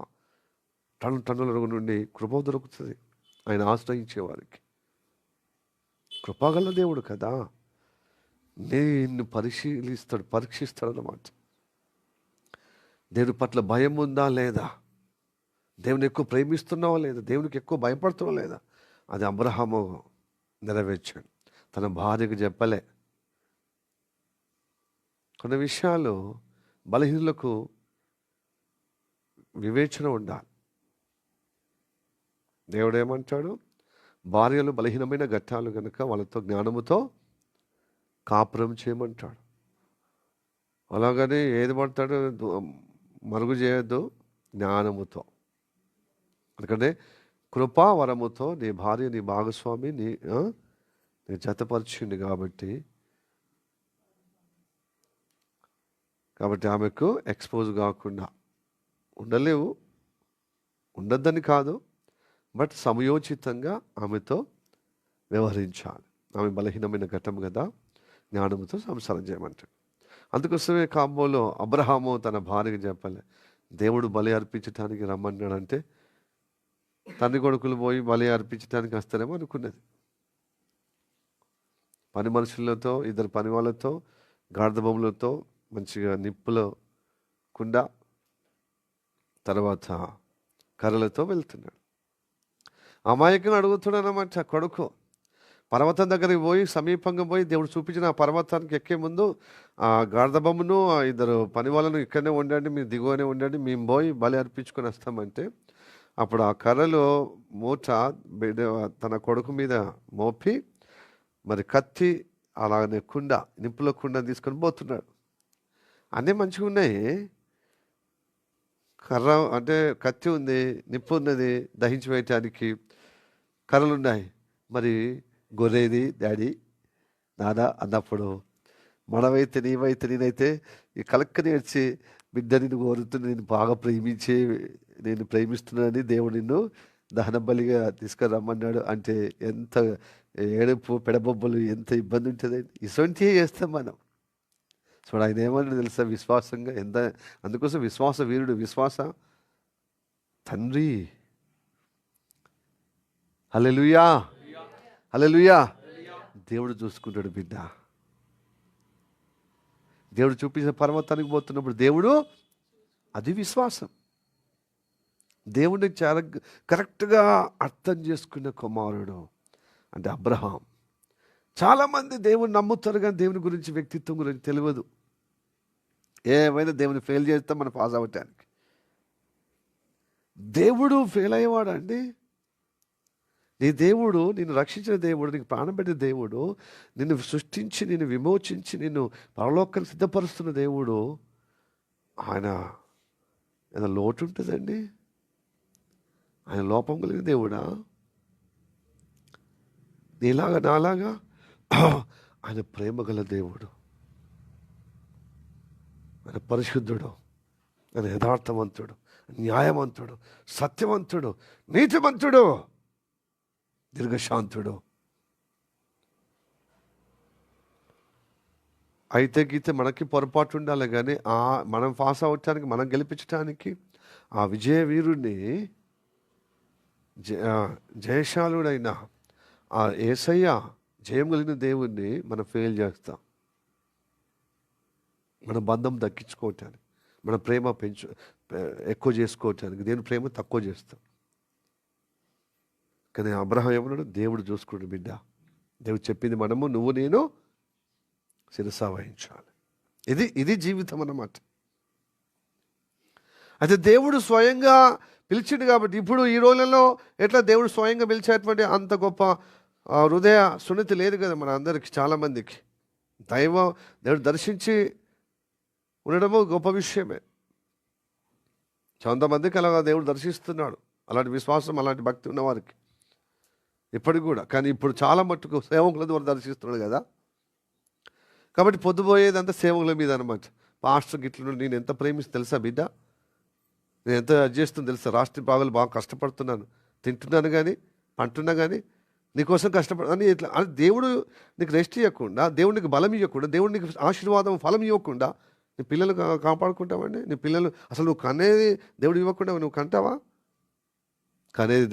టన్నుల నుండి కృప దొరుకుతుంది ఆయన ఆశ్రయించే వారికి. కృపగల దేవుడు కదా. నిన్ను పరీక్షిస్తాడు అన్నమాట. దేవుడి పట్ల భయం ఉందా లేదా, దేవుని ఎక్కువ ప్రేమిస్తున్నావా లేదా, దేవునికి ఎక్కువ భయపడుతున్నావా లేదా, అది అబ్రహాము నెరవేర్చాడు. తన భార్యకు చెప్పలే. కొన్ని విషయాలు బలహీనులకు వివేచన ఉండాలి. దేవుడు ఏమంటాడు? భార్యలు బలహీనమైన ఘట్టాలు కనుక వాళ్ళతో జ్ఞానముతో కాపురం చేయమంటాడు. అలాగని ఏది పడతాడు మరుగు చేయొద్దు, జ్ఞానముతో. ఎందుకంటే కృపా వరముతో నీ భార్య, నీ భాగస్వామి నీ జతపరిచింది కాబట్టి ఆమెకు ఎక్స్పోజ్ కాకుండా ఉండలేవు. ఉండద్దని కాదు, బట్ సమయోచితంగా ఆమెతో వ్యవహరించాలి. ఆమె బలహీనమైన ఘట్టం కదా, జ్ఞానంతో సంసారం చేయమంటాడు. అందుకోసమే కాంబోలో అబ్రహాము తన భార్యకు చెప్పలే, దేవుడు బలి అర్పించడానికి రమ్మన్నాడంటే తండ్రి కొడుకులు పోయి బలి అర్పించడానికి వస్తారేమో అనుకున్నది. పని మనుషులతో, ఇద్దరు పని వాళ్ళతో, గాడిద బొమ్మలతో మంచిగా నిప్పులో కుండ, తర్వాత కర్రలతో వెళ్తున్నాడు. అమాయకుని అడుగుతున్నాడు అన్నమాట కొడుకు. పర్వతం దగ్గరికి పోయి సమీపంగా పోయి దేవుడు చూపించిన ఆ పర్వతానికి ఎక్కే ముందు ఆ గాడిద బొమ్మను, ఆ ఇద్దరు పని వాళ్ళను ఇక్కడనే ఉండండి, మీరు దిగువనే ఉండండి, మేము పోయి బలి అర్పించుకొని వస్తామంటే అప్పుడు ఆ కర్రలో మూట తన కొడుకు మీద మోపి మరి కత్తి అలాగనే కుండ, నిప్పులో కుండ తీసుకొని పోతున్నాడు. అన్నీ మంచిగా ఉన్నాయి. కర్ర అంటే కత్తి ఉంది, నిప్పు ఉన్నది దహించి వేయటానికి, కర్రలు ఉన్నాయి. మరి గొర్రెది డాడీ నానా అన్నప్పుడు మనమైతే, నీవైతే, నేనైతే ఈ కలక్కని ఏడ్చి, బిడ్డ నిన్ను కోరుతున్నా, నేను బాగా నేను ప్రేమిస్తున్నానని దేవుడు నిన్ను దహన బలిగా తీసుకురమ్మన్నాడు అంటే ఎంత ఏడుపు, పెడబొబ్బలు, ఎంత ఇబ్బంది ఉంటుంది. ఇటువంటివే చేస్తాం మనం. చూడ ఆయన ఏమన్నా తెలుసా? విశ్వాసంగా ఎంత, అందుకోసం విశ్వాస వీరుడు, విశ్వాస తండ్రి. హల్లెలూయా, హల్లెలూయా. దేవుడు చూసుకుంటాడు బిడ్డ. దేవుడు చూపించిన పర్వతానికి పోతున్నప్పుడు దేవుడు, అది విశ్వాసం. దేవుడిని చాలా కరెక్ట్గా అర్థం చేసుకున్న కుమారుడు అంటే అబ్రహాం. చాలామంది దేవుని నమ్ముతారు కానీ దేవుని గురించి, వ్యక్తిత్వం గురించి తెలియదు. ఏమైనా దేవుని ఫెయిల్ చేస్తాం మనం పాస్ అవ్వటానికి. దేవుడు ఫెయిల్ అయ్యేవాడు అండి. నీ దేవుడు, నిన్ను రక్షించిన దేవుడు, నీకు ప్రాణం పెట్టిన దేవుడు, నిన్ను సృష్టించి నిన్ను విమోచించి నిన్ను పరలోకానికి సిద్ధపరుస్తున్న దేవుడు, ఆయన ఏదో లోటు ఉంటుందండి? ఆయన లోపం కలిగిన దేవుడా? నీలాగా నాలాగా? ఆయన ప్రేమ గల దేవుడు, ఆయన పరిశుద్ధుడు, ఆయన యథార్థవంతుడు, న్యాయవంతుడు, సత్యవంతుడు, నీతివంతుడు, దీర్ఘశాంతుడు. అయితే గీతే మనకి పొరపాటు ఉండాలి కానీ మనం పాస్ అవ్వటానికి, మనం గెలిపించడానికి ఆ విజయ వీరుణ్ణి, జయశాలుడైన ఆ యేసయ్య, జయం కలిగిన దేవుణ్ణి మనం ఫెయిల్ చేస్తాం. మన బంధం దక్కించుకోవటానికి, మన ప్రేమ ఎక్కువ చేసుకోవటానికి దేవుని ప్రేమ తక్కువ చేస్తాం. కానీ అబ్రహాం ఏమన్నాడు? దేవుడు చూసుకున్నాడు, బిడ్డ దేవుడు చెప్పింది మనము, నువ్వు నేను శిరస వహించాలి. ఇది జీవితం అన్నమాట. అయితే దేవుడు స్వయంగా పిలిచిండు కాబట్టి, ఇప్పుడు ఈ రోజులలో ఎట్లా దేవుడు స్వయంగా పిలిచేటువంటి అంత గొప్ప హృదయ సున్నతి లేదు కదా మన అందరికి. చాలామందికి దేవుడు దర్శించి ఉండడము గొప్ప విషయమే. కొంతమందికి అలాగా దేవుడు దర్శిస్తున్నాడు, అలాంటి విశ్వాసం, అలాంటి భక్తి ఉన్నవారికి ఇప్పటికి కూడా. కానీ ఇప్పుడు చాలా మట్టుకు సేవకుల ద్వారా దర్శిస్తున్నాడు కదా. కాబట్టి పొద్దుపోయేదంతా సేవకుల మీద అనమాట. పాస్టర్ గిట్ల నేను ఎంత ప్రేమిస్తూ తెలుసా బిడ్డ, నేను ఎంత చేస్తుంది తెలుసా, రాష్ట్ర భాగాలు బాగా కష్టపడుతున్నాను, తింటున్నాను కానీ, పంటున్నా కానీ నీకోసం కష్టపడని ఇట్లా. అని దేవుడు నీకు రెస్ట్ ఇవ్వకుండా, దేవుడు నీకు బలం ఇవ్వకుండా, దేవుడు నీకు ఆశీర్వాదం ఫలం ఇవ్వకుండా నీ పిల్లలు కాపాడుకుంటావండి? నీ పిల్లలు అసలు నువ్వు కనేది దేవుడు ఇవ్వకుండా నువ్వు కంటావా? కనేది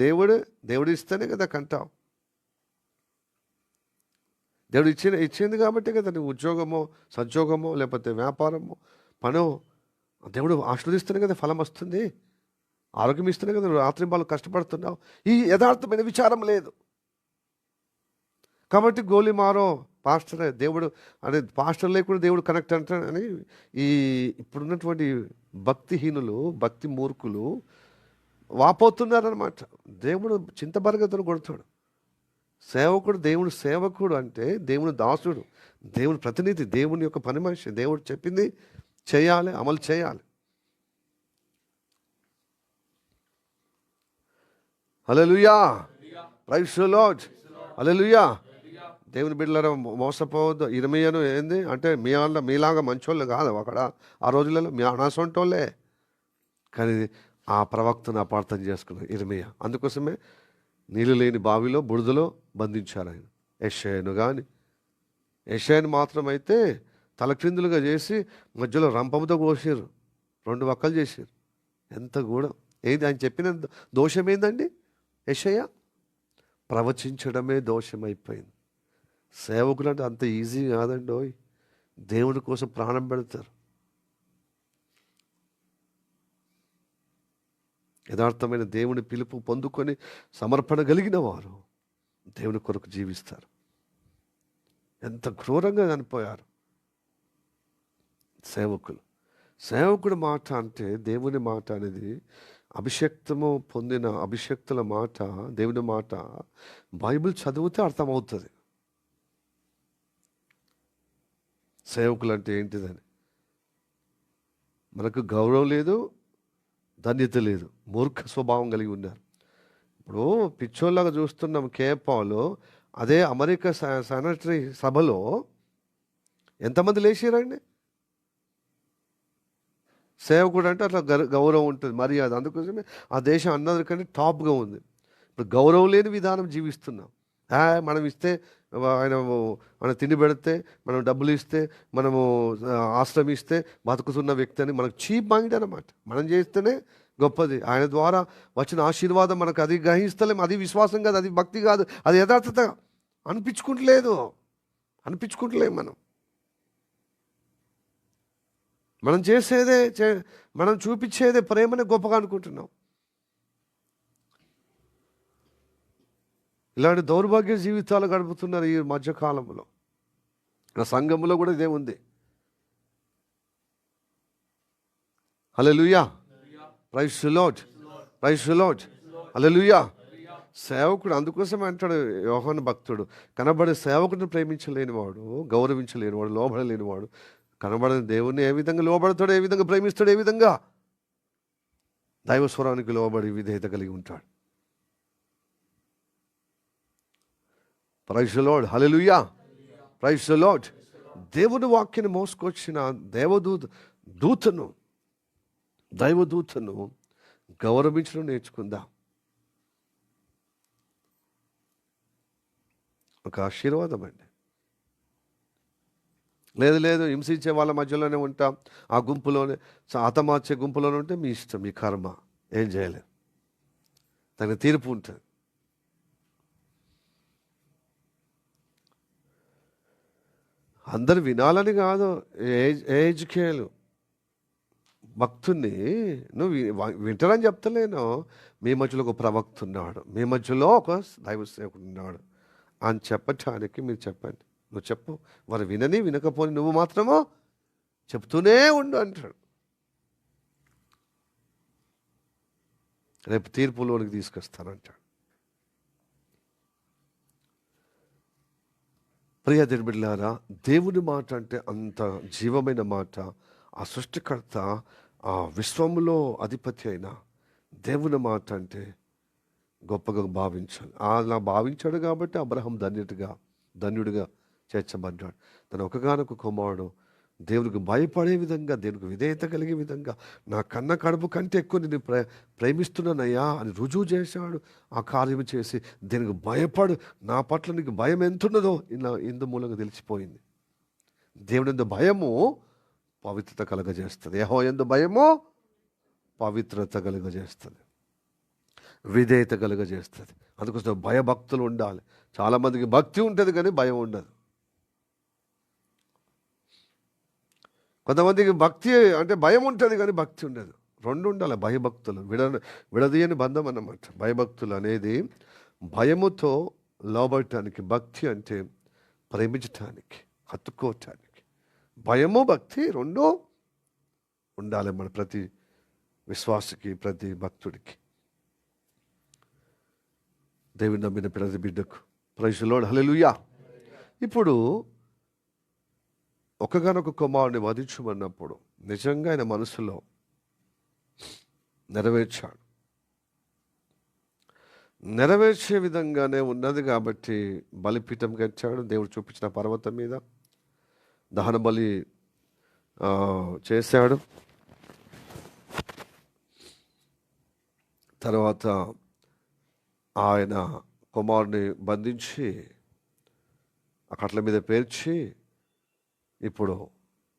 దేవుడు ఇస్తేనే కదా కంటావు. దేవుడు ఇచ్చింది కాబట్టి కదా నువ్వు ఉద్యోగమో, సద్యోగమో, లేకపోతే వ్యాపారమో, పనో దేవుడు ఆశీర్వదిస్తేనే కదా ఫలం వస్తుంది. ఆరోగ్యం ఇస్తేనే కదా నువ్వు రాత్రింబాలు కష్టపడుతున్నావు. ఈ యథార్థమైన విచారం లేదు కాబట్టి గోలి మారో పాస్టరే దేవుడు అనే, పాస్టర్ లేకుండా దేవుడు కనెక్ట్ అంటాడని ఇప్పుడున్నటువంటి భక్తిహీనులు, భక్తి మూర్ఖులు వాపోతున్నారనమాట. దేవుడు చింతబరగతను కొడతాడు. సేవకుడు, దేవుడు సేవకుడు అంటే దేవుని దాసుడు, దేవుని ప్రతినిధి, దేవుని యొక్క పని మనిషి. దేవుడు చెప్పింది చేయాలి, అమలు చేయాలి. హల్లెలూయా, ప్రైజ్ ది లార్డ్, హల్లెలూయా. దేవుని బిడ్డలారా మోసపోవద్దు. ఇర్మీయాను ఏంది అంటే మీలాగా మంచోళ్ళు కాదు అక్కడ ఆ రోజులలో, మీ అనాసొంటోళ్ళే. కానీ ఆ ప్రవక్తను అపార్థం చేసుకున్నారు ఇర్మీయా. అందుకోసమే నీళ్ళు లేని బావిలో, బురదలో బంధించారు ఆయన. యెషయాను మాత్రమైతే తలక్రిందులుగా చేసి మధ్యలో రంపంతో కోసారు, 2 వక్కలు చేశారు. ఎంత కూడా ఏంది ఆయన చెప్పిన దోషం ఏందండి? యెషయా ప్రవచించడమే దోషమైపోయింది. సేవకులు అంటే అంత ఈజీ కాదండి. దేవుని కోసం ప్రాణం పెడతారు. యథార్థమైన దేవుని పిలుపు పొందుకొని సమర్పణ కలిగిన వారు దేవుని కొరకు జీవిస్తారు. ఎంత క్రూరంగా చనిపోయారు సేవకుడు మాట అంటే, దేవుని మాట అనేది అభిషక్తము పొందిన అభిషక్తుల మాట, దేవుని మాట బైబిల్ చదివితే అర్థమవుతుంది సేవకులు అంటే ఏంటిదని. మనకు గౌరవం లేదు, ధన్యత లేదు, మూర్ఖ స్వభావం కలిగి ఉన్నారు. ఇప్పుడు పిచ్చోళ్ళగా చూస్తున్నాం కేపాలో. అదే అమెరికా శానిటరీ సభలో ఎంతమంది లేచారండి? సేవకుడు అంటే అట్లా గౌరవం ఉంటుంది, మర్యాద. అందుకోసమే ఆ దేశం అందరికంటే టాప్గా ఉంది. ఇప్పుడు గౌరవం లేని విధానం జీవిస్తున్నాం. మనం ఇస్తే మనం తిండి పెడితే, మనం డబ్బులు ఇస్తే, మనము ఆశ్రయం ఇస్తే బతుకుతున్న వ్యక్తి అని మనకు చీప్ మైండ్ అనమాట. మనం చేస్తేనే గొప్పది. ఆయన ద్వారా వచ్చిన ఆశీర్వాదం మనకు అది గ్రహిస్తలేం. అది విశ్వాసం కాదు, అది భక్తి కాదు, అది యథార్థత అనిపించుకుంటలేం. మనం చేసేదే, మనం చూపించేదే ప్రేమని గొప్పగా అనుకుంటున్నాం. ఇలాంటి దౌర్భాగ్య జీవితాలు గడుపుతున్నారు ఈ మధ్యకాలంలో. నా సంఘంలో కూడా ఇదే ఉంది. Hallelujah, praise the Lord, praise the Lord, hallelujah. సేవకుడు అందుకోసమే అంటాడు యోహాను భక్తుడు, కనబడే సేవకుడిని ప్రేమించలేనివాడు, గౌరవించలేనివాడు, లోబడలేనివాడు కనబడని దేవుణ్ణి ఏ విధంగా లోబడతాడు, ఏ విధంగా ప్రేమిస్తాడు, ఏ విధంగా దైవస్వరానికి లోబడి విధేయత కలిగి ఉంటాడు. Praise the Lord, hallelujah, praise the Lord. దేవుని వాక్యాన్ని మోసుకొచ్చిన దైవదూతను గౌరవించడం నేర్చుకుందాం. ఒక ఆశీర్వాదం అండి. లేదు హింసించే వాళ్ళ మధ్యలోనే ఉంటాం, ఆ గుంపులోనే హతమార్చే గుంపులోనే ఉంటే మీ ఇష్టం, మీ కర్మ, ఏం చేయలేరు, తన తీర్పు ఉంటుంది. అందరు వినాలని కాదు, ఏజ్కేలు భక్తుని నువ్వు వింటారని చెప్తలేను. మీ మధ్యలో ఒక ప్రవక్త ఉన్నాడు, మీ మధ్యలో ఒక దైవ సేవకుడు ఉన్నాడు అని చెప్పటానికి మీరు చెప్పండి. నువ్వు చెప్పు, వారు వినని వినకపోని నువ్వు మాత్రమో చెప్తూనే ఉండు అంటాడు. రేపు తీర్పులోనికి తీసుకొస్తానంటాడు. ప్రియ బిడ్డలారా, దేవుని మాట అంటే అంత జీవమైన మాట. ఆ సృష్టికర్త, ఆ విశ్వములో అధిపతి అయిన దేవుని మాట అంటే గొప్పగా భావించాలి. అలా భావించాడు కాబట్టి అబ్రహాం ధన్యుడిగా చేర్చబడ్డాడు. తన ఒకగానొక కుమారుడు దేవునికి భయపడే విధంగా, దేవునికి విధేయత కలిగే విధంగా, నా కన్న కడుపు కంటే ఎక్కువ నేను ప్రేమిస్తున్నానయ్యా అని రుజువు చేశాడు. ఆ కార్యం చేసి దేనికి భయపడు, నా పట్ల నీకు భయం ఎంతున్నదో ఇందు మూలంగా తెలిసిపోయింది. దేవుని యందు భయము పవిత్రత కలుగజేస్తుంది. యెహోవా యందు భయము పవిత్రత కలుగజేస్తుంది, విధేయత కలుగజేస్తుంది. అందుకోసం భయభక్తులు ఉండాలి. చాలామందికి భక్తి ఉంటుంది కానీ భయం ఉండదు. కొంతమందికి భక్తి అంటే భయం ఉంటుంది కానీ భక్తి ఉండదు. రెండు ఉండాలి. భయభక్తులు విడదీయని బంధం అన్నమాట. భయభక్తులు అనేది భయముతో లోబడటానికి, భక్తి అంటే ప్రేమించటానికి, హత్తుకోవటానికి. భయము భక్తి రెండు ఉండాలి మన ప్రతి విశ్వాసకి, ప్రతి భక్తుడికి, దేవుని నమ్మిన ప్రతి బిడ్డకు. ప్రైజ్ ది లార్డ్, హల్లెలూయా. ఇప్పుడు ఒకగానొక కుమారుని వధించమన్నప్పుడు నిజంగా ఆయన మనసులో నెరవేర్చాడు. నెరవేర్చే విధంగానే ఉన్నది కాబట్టి బలిపీఠం కట్టాడు. దేవుడు చూపించిన పర్వతం మీద దహన బలి చేశాడు. తర్వాత ఆయన కుమారుని బంధించి ఆ కట్ల మీద పేర్చి ఇప్పుడు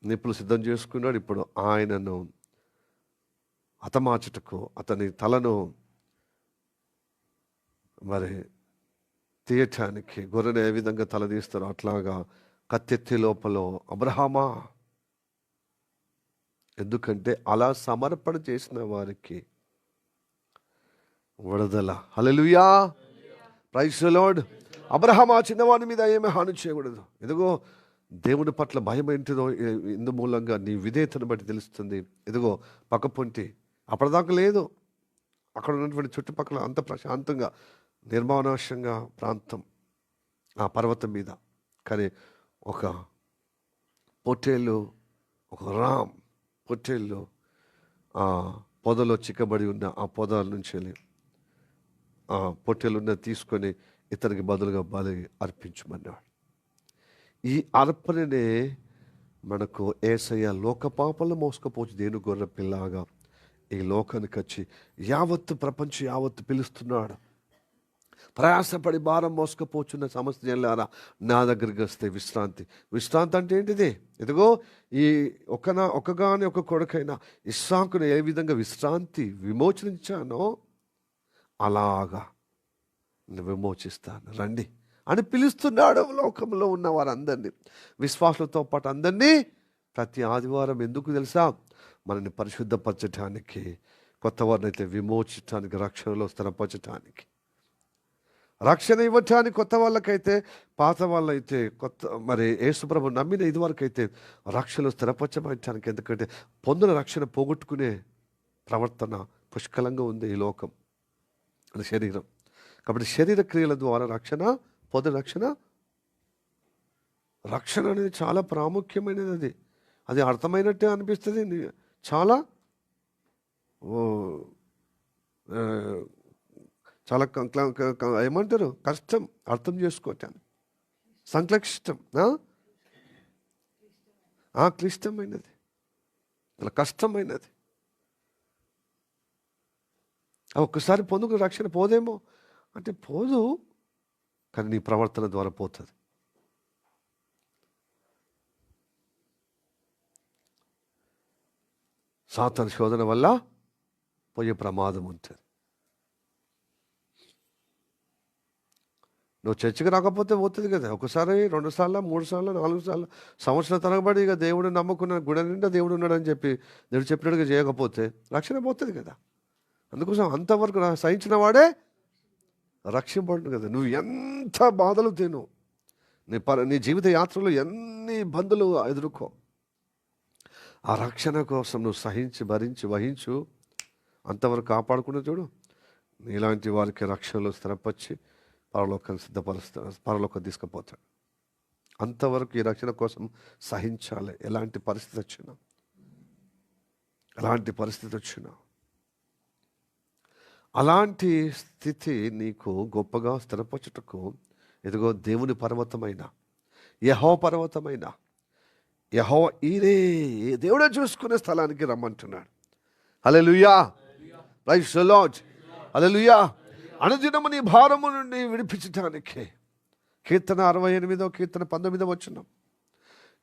నిప్పులు సిద్ధం చేసుకున్నాడు. ఇప్పుడు ఆయనను హతమార్చుటకు, అతని తలను మరి తీయటానికి, గొర్రెను ఏ విధంగా తల తీస్తారో అట్లాగా కత్తెత్తి లోపల అబ్రహామా, ఎందుకంటే అలా సమర్పణ చేసిన వారికి విడుదల. హల్లెలూయా, ప్రైజ్ ది లార్డ్. అబ్రహామా చిన్నవాని మీద ఏమీ హాని చేయకూడదు. ఇదిగో దేవుని పట్ల భయం ఏంటిదో ఇందు మూలంగా నీ విధేయతను బట్టి తెలుస్తుంది. ఇదిగో పక్కపొంటి అప్పటిదాకా లేదు, అక్కడ ఉన్నటువంటి చుట్టుపక్కల అంత ప్రశాంతంగా నిర్మానుష్యంగా ప్రాంతం ఆ పర్వతం మీద. కానీ ఒక పొట్టేళ్ళు, ఒక పొట్టేళ్ళు ఆ పొదలో చిక్కబడి ఉన్న ఆ పొదల నుంచి వెళ్ళి ఆ పొట్టేలున్న తీసుకొని ఇతనికి బదులుగా బలి అర్పించమన్నాడు. ఈ అర్పణనే మనకు యేసయ్య లోక పాపలను మోసుకపోవచ్చు దేని గొర్రె పిల్లగా ఈ లోకానికి వచ్చి యావత్తు ప్రపంచం యావత్తు పిలుస్తున్నాడు. ప్రయాసపడి భారం మోసుకపోచున్న సమస్త జనులారా నా దగ్గరికి వస్తే విశ్రాంతి. విశ్రాంతి అంటే ఏంటిది? ఇదిగో ఈ ఒకగాని ఒక కొడుకైన ఇస్సాకును ఏ విధంగా విశ్రాంతి విమోచనించానో అలాగా విమోచిస్తాను, రండి అని పిలుస్తున్నాడు లోకంలో ఉన్న వారందరినీ, విశ్వాసులతో పాటు అందరినీ. ప్రతి ఆదివారం ఎందుకు తెలుసా? మనల్ని పరిశుద్ధపరచటానికి, కొత్త వారిని అయితే విమోచించడానికి, రక్షణలో స్థిరపరచటానికి. రక్షణ ఇవ్వటానికి కొత్త వాళ్ళకైతే, పాత వాళ్ళైతే, కొత్త మరి యేసుప్రభు నమ్మిన ఇదివరకైతే రక్షణ స్థిరపరచబడటానికి. ఎందుకంటే పొందిన రక్షణ పోగొట్టుకునే ప్రవర్తన పుష్కలంగా ఉంది ఈ లోకం, అది శరీరం. కాబట్టి శరీర క్రియల ద్వారా రక్షణ, పొందిన రక్షణ. రక్షణ అనేది చాలా ప్రాముఖ్యమైనది. అది అర్థమైనట్టే అనిపిస్తుంది, చాలా చాలా ఏమంటారు, కష్టం అర్థం చేసుకోవటానికి, సంక్లిష్టం, క్లిష్టమైనది, చాలా కష్టమైనది. ఒక్కసారి పొందుకున్న రక్షణ పోదేమో అంటే పోదు, కానీ నీ ప్రవర్తన ద్వారా పోతుంది. సాతాను శోధన వల్ల పోయే ప్రమాదం ఉంటుంది. నువ్వు చర్చికి రాకపోతే పోతుంది కదా, ఒకసారి, 2 సార్లు, 3 సార్లు, 4 సార్లు, సంవత్సరాల తరబడి ఇక దేవుడు నమ్ముకున్న గుణ నిండా దేవుడు ఉన్నాడని చెప్పి దేవుడు చెప్పినట్టుగా చేయకపోతే రక్షణ పోతుంది కదా. అందుకోసం అంతవరకు సహించిన వాడే రక్షింపడు కదా. నువ్వు ఎంత బాధలు తిను, నీ జీవిత యాత్రలో ఎన్ని ఇబ్బందులు ఎదుర్కో, ఆ రక్షణ కోసం నువ్వు సహించి, భరించి, వహించు. అంతవరకు కాపాడుకున్న చూడు, నీలాంటి వారికి రక్షణలో స్థిరపరిచి పరలోకాన్ని సిద్ధపరుస్తాడు, పరలోకం తీసుకుపోతాడు. అంతవరకు ఈ రక్షణ కోసం సహించాలి. ఎలాంటి పరిస్థితి వచ్చినా అలాంటి స్థితి నీకు గొప్పగా స్థిరపరచుటకు ఎదుగో దేవుని పర్వతమైన, యెహోవా పర్వతమైన, యెహోవా ఈరే, దేవుడే చూసుకునే స్థలానికి రమ్మంటున్నాడు. హల్లెలూయా, ప్రైజ్ ది లార్డ్, హల్లెలూయా. అనుదినము నీ భారము నుండి విడిపించటానికి. కీర్తన 68, కీర్తన 19 వచనం.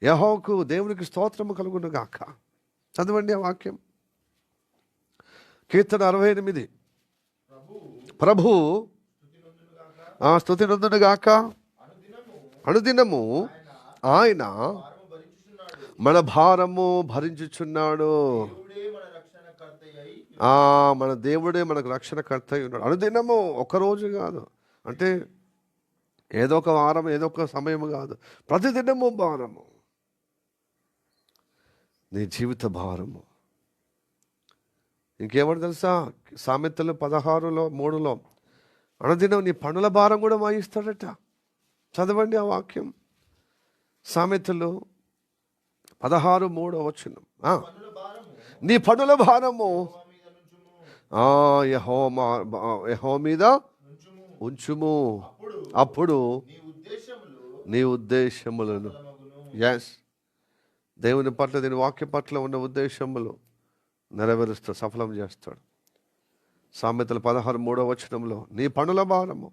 యెహోవాకు, దేవునికి స్తోత్రము కలుగును గాక. చదవండి ఆ వాక్యం. కీర్తన 68. ప్రభు స్తుతి నొందును గాక. అనుదినము ఆయన మన భారము భరించుచున్నాడు. మన దేవుడే మనకు రక్షణకర్త అయి ఉన్నాడు. అనుదినము, ఒకరోజు కాదు, అంటే ఏదో ఒక వారం, ఏదో ఒక సమయం కాదు, ప్రతిదినము భారము, నీ జీవిత భారము. ఇంకేమని తెలుసా, సామెతలు 16:3 అనుదినం నీ పనుల భారం కూడా వాయిస్తాడట. చదవండి ఆ వాక్యం. సామెతలు 16:3 నీ పనుల భారము యెహోవా మీద ఉంచుము, అప్పుడు నీ ఉద్దేశములను, దేవుని పట్ల, దీని వాక్య పట్ల ఉన్న ఉద్దేశములు నెరవేరుస్తూ సఫలం చేస్తాడు. సామెతలు 16:3 నీ పనుల భారము,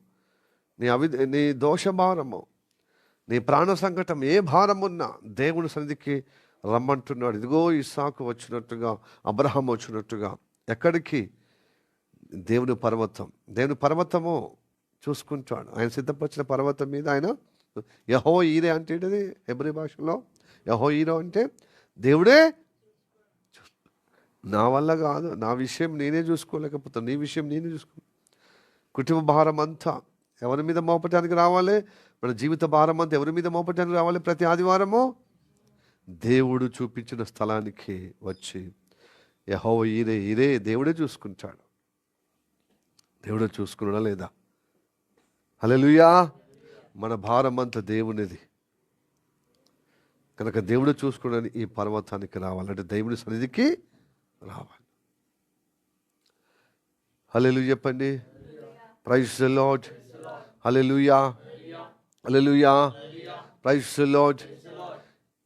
నీ దోష భారము, నీ ప్రాణ సంకటం, ఏ భారమున్నా దేవుని సన్నిధికి రమ్మంటున్నాడు. ఇదిగో ఇస్సాకు వచ్చినట్టుగా, అబ్రహాం వచ్చినట్టుగా. ఎక్కడికి? దేవుని పర్వతం. దేవుని పర్వతము చూసుకుంటాడు. ఆయన సిద్ధపరిచిన పర్వతం మీద ఆయన, యెహోవా ఈరే అంటే ఏంటిది హెబ్రీ భాషలో? యెహోవా ఈరే అంటే దేవుడే. నా వల్ల కాదు, నా విషయం నేనే చూసుకోలేకపోతాను, నీ విషయం నేనే చూసుకో. కుటుంబ భారం అంతా ఎవరి మీద మోపటానికి రావాలి? మన జీవిత భారం అంతా ఎవరి మీద మోపటానికి రావాలి? ప్రతి ఆదివారము దేవుడు చూపించిన స్థలానికి వచ్చి, యెహోవా ఈరే, దేవుడే చూసుకుంటాడు. దేవుడే చూసుకున్నాడా లేదా? హల్లెలూయా. మన భారం అంతా దేవునిది కనుక దేవుడు చూసుకుని ఈ పర్వతానికి రావాలంటే దేవుని సన్నిధికి రావాలి. హల్లెలూయా చెప్పండి. Praise the Lord. Hallelujah, hallelujah, praise the Lord.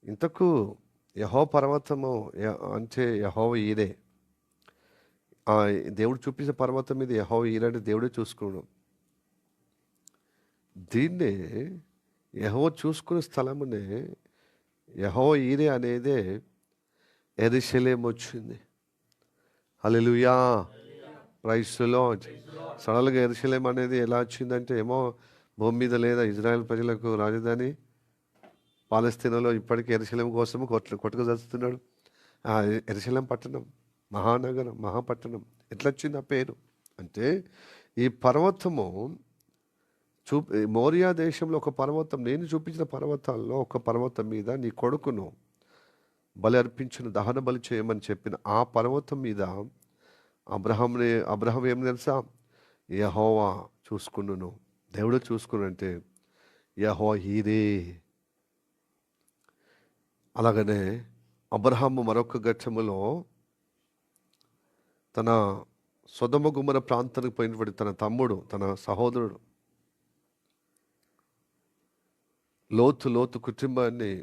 ఇంతకు యెహోవా పర్వతము అంటే యెహోవా ఈరే. దేవుడు చూపించిన పర్వతం మీద యెహోవా ఈరే అంటే దేవుడే చూసుకోవడం. దీన్నే యెహోవా చూసుకునే స్థలమునే యెహోవా ఈరే అనేదే యెరూషలేము వచ్చింది. హల్లెలూయా, ప్రైజ్ ది లార్డ్. సడన్గా యెరూషలేము అనేది ఎలా వచ్చిందంటే, ఏమో భూమి మీద లేదా ఇజ్రాయెల్ ప్రజలకు రాజధాని పాలస్తీనాలో ఇప్పటికీ యెరూషలేము కోసము కొట్టుకు చస్తున్నాడు. యెరూషలేం పట్టణం, మహానగరం, మహాపట్టణం. ఎట్లా వచ్చింది ఆ పేరు అంటే, ఈ పర్వతము మోరియా దేశంలో ఒక పర్వతం, నేను చూపించిన పర్వతాల్లో ఒక పర్వతం మీద నీ కొడుకును బలి అర్పించిన దహన బలి చేయమని చెప్పిన ఆ పర్వతం మీద అబ్రహం ఏం తెలుసా, యెహోవా చూసుకున్నాను, దేవుడు చూసుకున్నంటే యెహోవా హీరే. అలాగనే అబ్రహాము మరొక ఘట్టములో తన సొదొమ గుమ్మర ప్రాంతానికి పోయినటువంటి తన తమ్ముడు, తన సహోదరుడు లోతు కుటుంబాన్ని,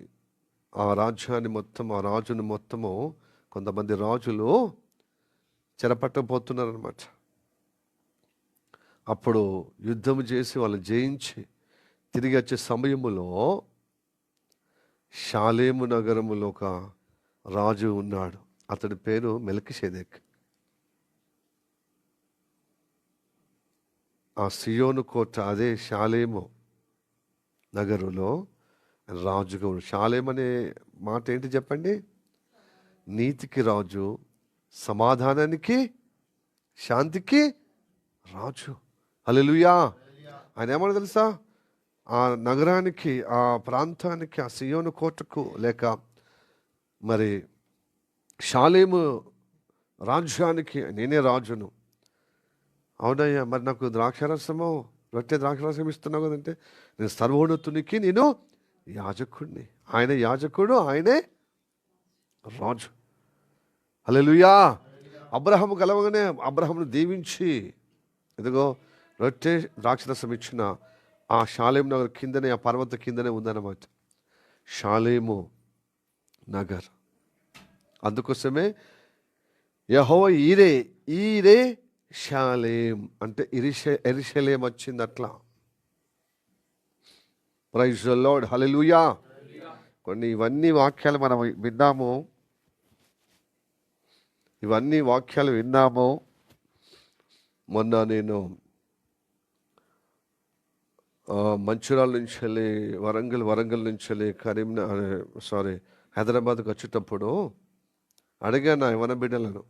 ఆ రాజ్యాన్ని మొత్తం, ఆ రాజును మొత్తము కొంతమంది రాజులు చెరపట్టబోతున్నారనమాట. అప్పుడు యుద్ధం చేసి వాళ్ళు జయించి తిరిగి వచ్చే సమయములో షాలేము నగరములో ఒక రాజు ఉన్నాడు. అతడి పేరు మెల్కీషెదెక్. ఆ సియోను కోట, అదే షాలేము నగరులో రాజుగా. షాలేం అనే మాట ఏంటి చెప్పండి? నీతికి రాజు, సమాధానానికి, శాంతికి రాజు. హల్లెలూయా. ఆయన ఏమన్నా తెలుసా, ఆ నగరానికి, ఆ ప్రాంతానికి, ఆ సియోను కోటకు లేక మరి షాలేము రాజ్యానికి నేనే రాజును. అవునయ్యా, మరి నాకు ద్రాక్షారసము, రొట్టె ద్రాక్షారసం ఇస్తున్నావు కదంటే, నేను సర్వోన్నతునికి నేను యాజకుడిని. ఆయన యాజకుడు, ఆయనే రాజు. హల్లెలూయా. అబ్రహాము కలవగానే అబ్రహామును దీవించి, ఇదిగో రొట్టె ద్రాక్షరసం ఇచ్చిన ఆ షాలేం నగర్ కిందనే, ఆ పర్వత కిందనే ఉందన్నమాట షాలేము నగర్. అందుకోసమే యెహోవా ఈరే షాలేం అంటే యెరూషలేం వచ్చింది. అట్లా ప్రైజ్ ది లార్డ్. హల్లెలూయా. ఇవన్నీ వాక్యాలు మనం విన్నాము, మొన్న నేను మంచిర్యాల నుంచి వెళ్ళి వరంగల్ నుంచి వెళ్ళి హైదరాబాద్కి వచ్చేటప్పుడు అడిగాను నా యవన బిడ్డలను,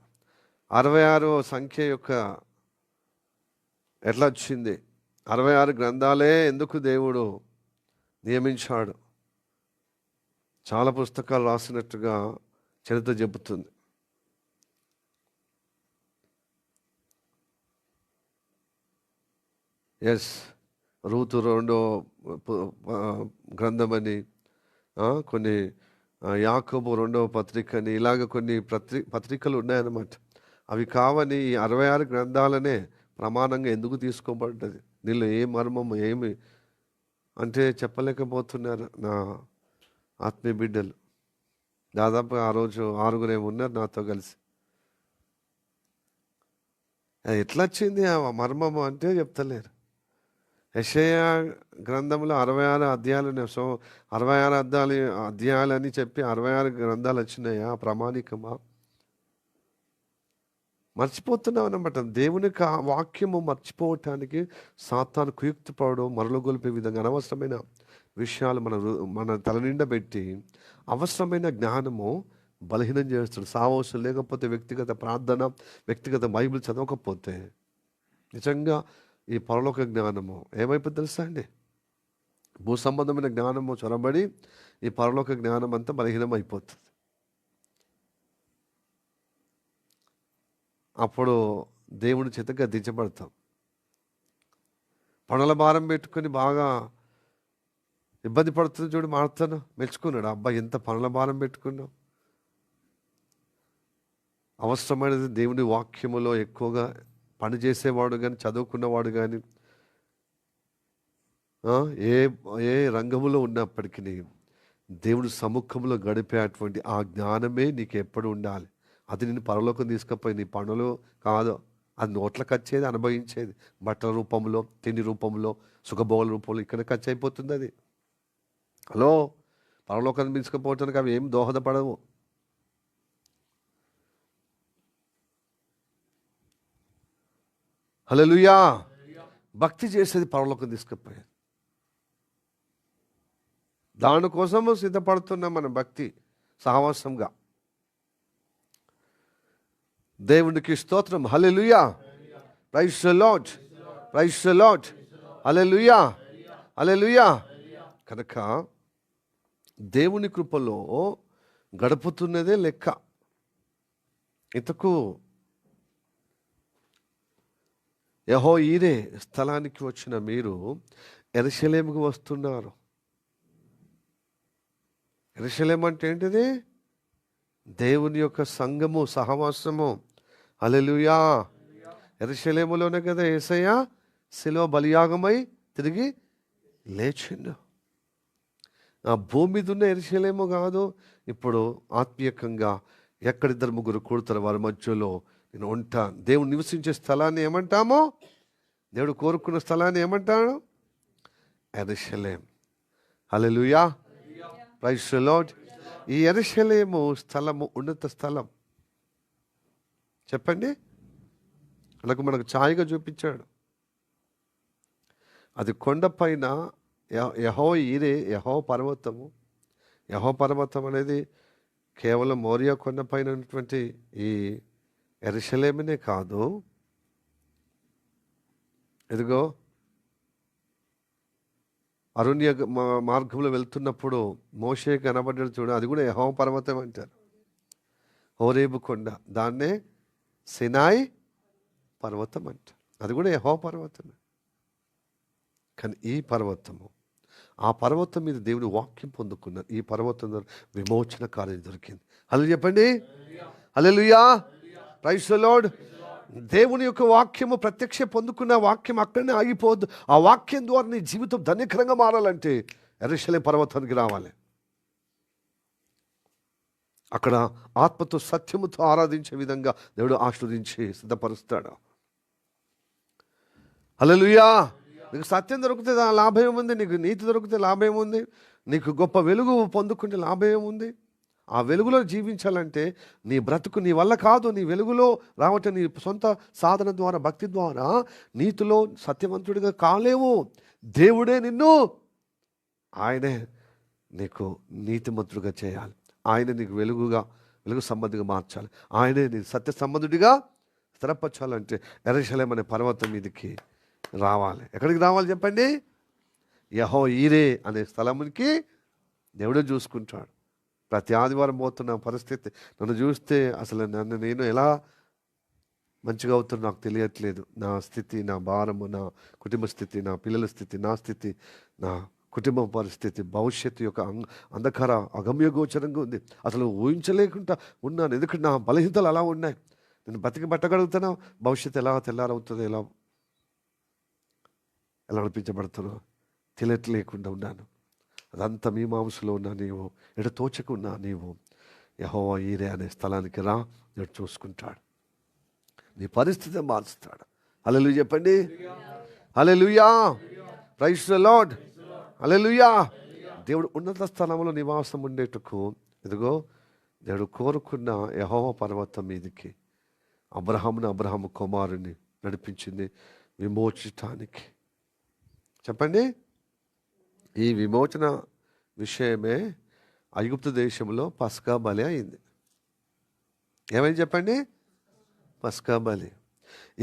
66 సంఖ్య యొక్క ఎట్లా వచ్చింది, 66 గ్రంథాలే ఎందుకు దేవుడు నియమించాడు? చాలా పుస్తకాలు రాసినట్టుగా చరిత్ర చెబుతుంది. ఎస్, రూతు 2వ గ్రంథమని, కొన్ని యాకోబు 2వ పత్రిక అని, ఇలాగ కొన్ని పత్రికలు ఉన్నాయన్నమాట. అవి కావని ఈ 66 గ్రంథాలనే ప్రమాణంగా ఎందుకు తీసుకోబడ్డది? దీనిలో ఏ మర్మము ఏమి అంటే చెప్పలేకపోతున్నారు నా ఆత్మీయ బిడ్డలు. దాదాపు ఆ రోజు 6 ఉన్నారు నాతో కలిసి. ఎట్లా వచ్చింది ఆ మర్మము అంటే చెప్తలేరు. యెషయా గ్రంథంలో 66 అధ్యాయాలు, 66 అధ్యాయాలని చెప్పి 66 గ్రంథాలు వచ్చినాయా? ప్రమాణికమా? మర్చిపోతున్నాం అన్నమాట. దేవునికి ఆ వాక్యము మర్చిపోవటానికి సాతాను కుయుక్తిపడడం, మరలగొల్పే విధంగా అనవసరమైన విషయాలు మన తల నిండా పెట్టి అవసరమైన జ్ఞానము బలహీనం చేస్తాడు. సావసరం లేకపోతే, వ్యక్తిగత ప్రార్థన, వ్యక్తిగత బైబిల్ చదవకపోతే నిజంగా ఈ పరలోక జ్ఞానము ఏమైపోతుంది తెలుసా అండి? భూ సంబంధమైన జ్ఞానము చొరబడి ఈ పరలోక జ్ఞానం అంతా బలహీనం అయిపోతుంది. అప్పుడు దేవుని చేతగా దించబడతాం. పనుల భారం పెట్టుకొని బాగా ఇబ్బంది పడుతుంది చూడు, మారుతాను మెచ్చుకున్నాడు. అబ్బాయి ఎంత పనుల భారం పెట్టుకున్నావు. అవసరమైనది దేవుని వాక్యములో ఎక్కువగా పనిచేసేవాడు కానీ, చదువుకున్నవాడు కానీ, ఏ రంగములో ఉన్నప్పటికీ దేవుడి సముఖంలో గడిపే అటువంటి ఆ జ్ఞానమే నీకు ఎప్పుడు ఉండాలి. అది నేను పరలోకం తీసుకుపోయి నీ పనులు కాదు, అది నోట్లకు వచ్చేది, అనుభవించేది, బట్టల రూపంలో, తిండి రూపంలో, సుఖభోగుల రూపంలో ఇక్కడ ఖర్చు అయిపోతుంది. అది హలో, పరలోకాన్ని తీసుకుపోవటానికి అవి ఏం దోహదపడవు. హల్లెలూయా. భక్తి చేసేది పరలోకం తీసుకుపోయేది. దానికోసము సిద్ధపడుతున్నాం మనం, భక్తి సహవాసంగా. దేవునికి స్తోత్రం. Hallelujah. Praise the Lord. Praise the Lord. Hallelujah, hallelujah. కనుక దేవుని కృపలో గడుపుతున్నదే లెక్క. ఇంతకు యెహోవా స్థలానికి వచ్చిన మీరు యెరూషలేముకు వస్తున్నారు. యెరూషలేం అంటే ఏంటిది? దేవుని యొక్క సంఘము, సహవాసము. హల్లెలూయా. యెరూషలేములోనే కదా యేసయ్య శిలువ బలియాగమై తిరిగి లేచిండు. ఆ భూమి మీద ఉన్న యెరూషలేము కాదు. ఇప్పుడు ఆత్మీయంగా ఎక్కడిద్దరు ముగ్గురు కూడతారు వారి మధ్యలో నేను ఉంటాను. దేవుడు నివసించే స్థలాన్ని ఏమంటామో, దేవుడు కోరుకున్న స్థలాన్ని ఏమంటాడు? యెరూషలేం. హల్లెలూయా, ప్రైజ్ ది లార్డ్. ఈ యెరూషలేము స్థలము ఉన్నత స్థలం. చెప్పండి. అలాగే మనకు ఛాయగా చూపించాడు. అది కొండపైన యెహోవా పర్వతము. యెహోవా పర్వతం అనేది కేవలం మోరియా కొండపైన ఉన్నటువంటి ఈ యెరూషలేమునే కాదు. ఇదిగో అరణ్య మార్గంలో వెళ్తున్నప్పుడు మోషే కనబడ్డాడు చూడ, అది కూడా యెహోవా పర్వతం అంటారు. హోరేబు కొండ, దాన్నే సినాయి పర్వతం అంటారు. అది కూడా యెహోవా పర్వతమే. కానీ ఈ పర్వతము, ఆ పర్వతం మీద దేవుని వాక్యం పొందుకున్నారు. ఈ పర్వతం ద్వారా విమోచన కార్యం దొరికింది. హల్లెలూయా చెప్పండి. హల్లెలూయా, ప్రైజ్ ది లార్డ్. దేవుని యొక్క వాక్యము ప్రత్యక్ష పొందుకున్న వాక్యం అక్కడనే ఆగిపోవద్దు. ఆ వాక్యం ద్వారా నీ జీవితం ధన్యకరంగా మారాలంటే యెరూషలేం పర్వతానికి రావాలి. అక్కడ ఆత్మతో సత్యముతో ఆరాధించే విధంగా దేవుడు ఆశీర్వదించి సిద్ధపరుస్తాడు. హల్లెలూయా. నీకు సత్యం దొరికితే లాభం ఏముంది? నీకు నీతి దొరికితే లాభం ఏముంది? నీకు గొప్ప వెలుగు పొందుకుంటే లాభం ఏముంది? ఆ వెలుగులో జీవించాలంటే నీ బ్రతుకు నీ వల్ల కాదు. నీ వెలుగులో రావటం నీ సొంత సాధన ద్వారా, భక్తి ద్వారా నీతిలో సత్యవంతుడిగా కాలేవు. దేవుడే నిన్ను, ఆయనే నీకు నీతిమంతుడిగా చేయాలి. ఆయన నీకు వెలుగు సంబంధిగా మార్చాలి. ఆయనే నీ సత్య సంబంధుడిగా స్థిరపరచాలంటే యెరూషలేం అనే పర్వతం మీదకి రావాలి. ఎక్కడికి రావాలి చెప్పండి? యెహోవా అనే స్థలానికి దేవుడే చూసుకుంటాడు. ప్రతి ఆదివారం పోతున్న పరిస్థితి నన్ను చూస్తే అసలు నేను ఎలా మంచిగా అవుతున్నా నాకు తెలియట్లేదు. నా స్థితి, నా భారము, నా కుటుంబ స్థితి, నా పిల్లల స్థితి, నా స్థితి, నా కుటుంబ పరిస్థితి, భవిష్యత్తు యొక్క అంధకార అగమ్య గోచరంగా ఉంది. అసలు ఊహించలేకుండా ఉన్నాను. ఎందుకంటే నా బలహీనతలు అలా ఉన్నాయి. నేను బతికి పట్టగలుగుతాను. భవిష్యత్తు ఎలా తెల్లారవుతుందో, ఎలా నడిపించబడుతుందో తెలియట్లేకుండా ఉన్నాను. అదంతా మీ మాంసంలో ఉన్నా నీవు, ఎటు తోచకున్నా నీవు యెహోవా అనే స్థలానికి రా. ఎటు చూసుకుంటాడు, నీ పరిస్థితి మార్చుతాడు. హల్లెలూయా చెప్పండి. హల్లెలూయా, ప్రైజ్ ది లార్డ్. హల్లెలూయా. దేవుడు ఉన్నత స్థలంలో నివాసం ఉండేటకు ఇదిగో దేవుడు కోరుకున్న యెహోవా పర్వతం మీదకి అబ్రహాము కుమారుని నడిపించింది విమోచించటానికి. చెప్పండి. ఈ విమోచన విషయమే ఐగుప్తు దేశంలో పస్కా బలి అయింది. ఏమైంది చెప్పండి? పస్కా బలి.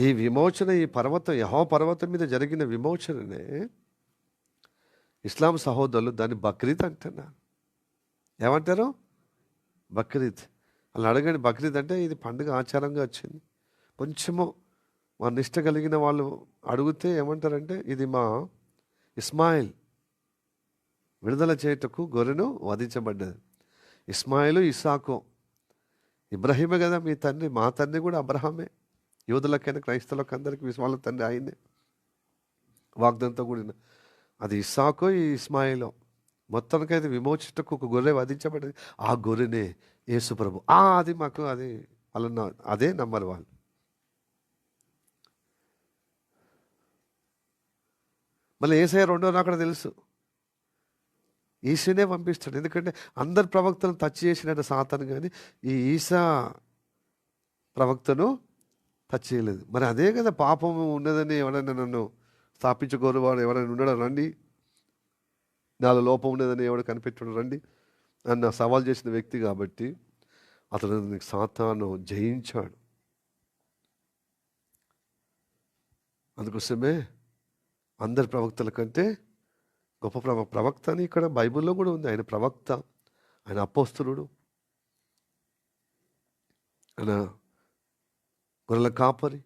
ఈ విమోచన, ఈ పర్వతం, యెహోవా పర్వతం మీద జరిగిన విమోచననే ఇస్లాం సహోదరులు దాన్ని బక్రీద్ అంటున్నారు. ఏమంటారు? బక్రీద్. అలా అడగండి. బక్రీద్ అంటే ఇది పండుగ ఆచారంగా వచ్చింది. కొంచెము మా నిష్ట కలిగిన వాళ్ళు అడిగితే ఏమంటారంటే ఇది మా ఇస్మాయిల్ విడుదల చేయుటకు గొర్రెను వధించబడ్డది. ఇస్మాయిలు, ఇస్సాకు, ఇబ్రహీమే కదా మీ తండ్రి. మా తండ్రి కూడా అబ్రహామే. యూదులకైనా క్రైస్తవులకు అందరికీ వాళ్ళ తండ్రి ఆయనే. వాగ్దంతో కూడిన అది ఇస్సాకు, ఈ ఇస్మాయిలు. మొత్తానికైతే విమోచటకు ఒక గొర్రె వధించబడ్డది. ఆ గొర్రెనే యేసు ప్రభు. అది మాకు అది వాళ్ళ అదే నమ్మరు వాళ్ళు. మళ్ళీ యేసయ్య రెండో రాకడ తెలుసు. ఈసానే పంపిస్తాడు. ఎందుకంటే అందరు ప్రవక్తలను టచ్ చేసినట్టు సాతాను, కానీ ఈ ఈసా ప్రవక్తను టచ్ చేయలేదు. మరి అదే కదా పాపం ఉన్నదని ఎవరైనా నన్ను స్థాపించుకోరువాడు ఎవరైనా ఉన్నాడా రండి, నాలో లోపం ఉన్నదని ఎవడు కనిపెట్టాడు రండి అన్న సవాల్ చేసిన వ్యక్తి కాబట్టి అతను సాతాను జయించాడు. అందుకోసమే అందరి ప్రవక్తల కంటే గొప్ప ప్రవక్త అని ఇక్కడ బైబిల్లో కూడా ఉంది. ఆయన ప్రవక్త, ఆయన అపోస్తలుడు, ఆయన గొర్రెల కాపరి,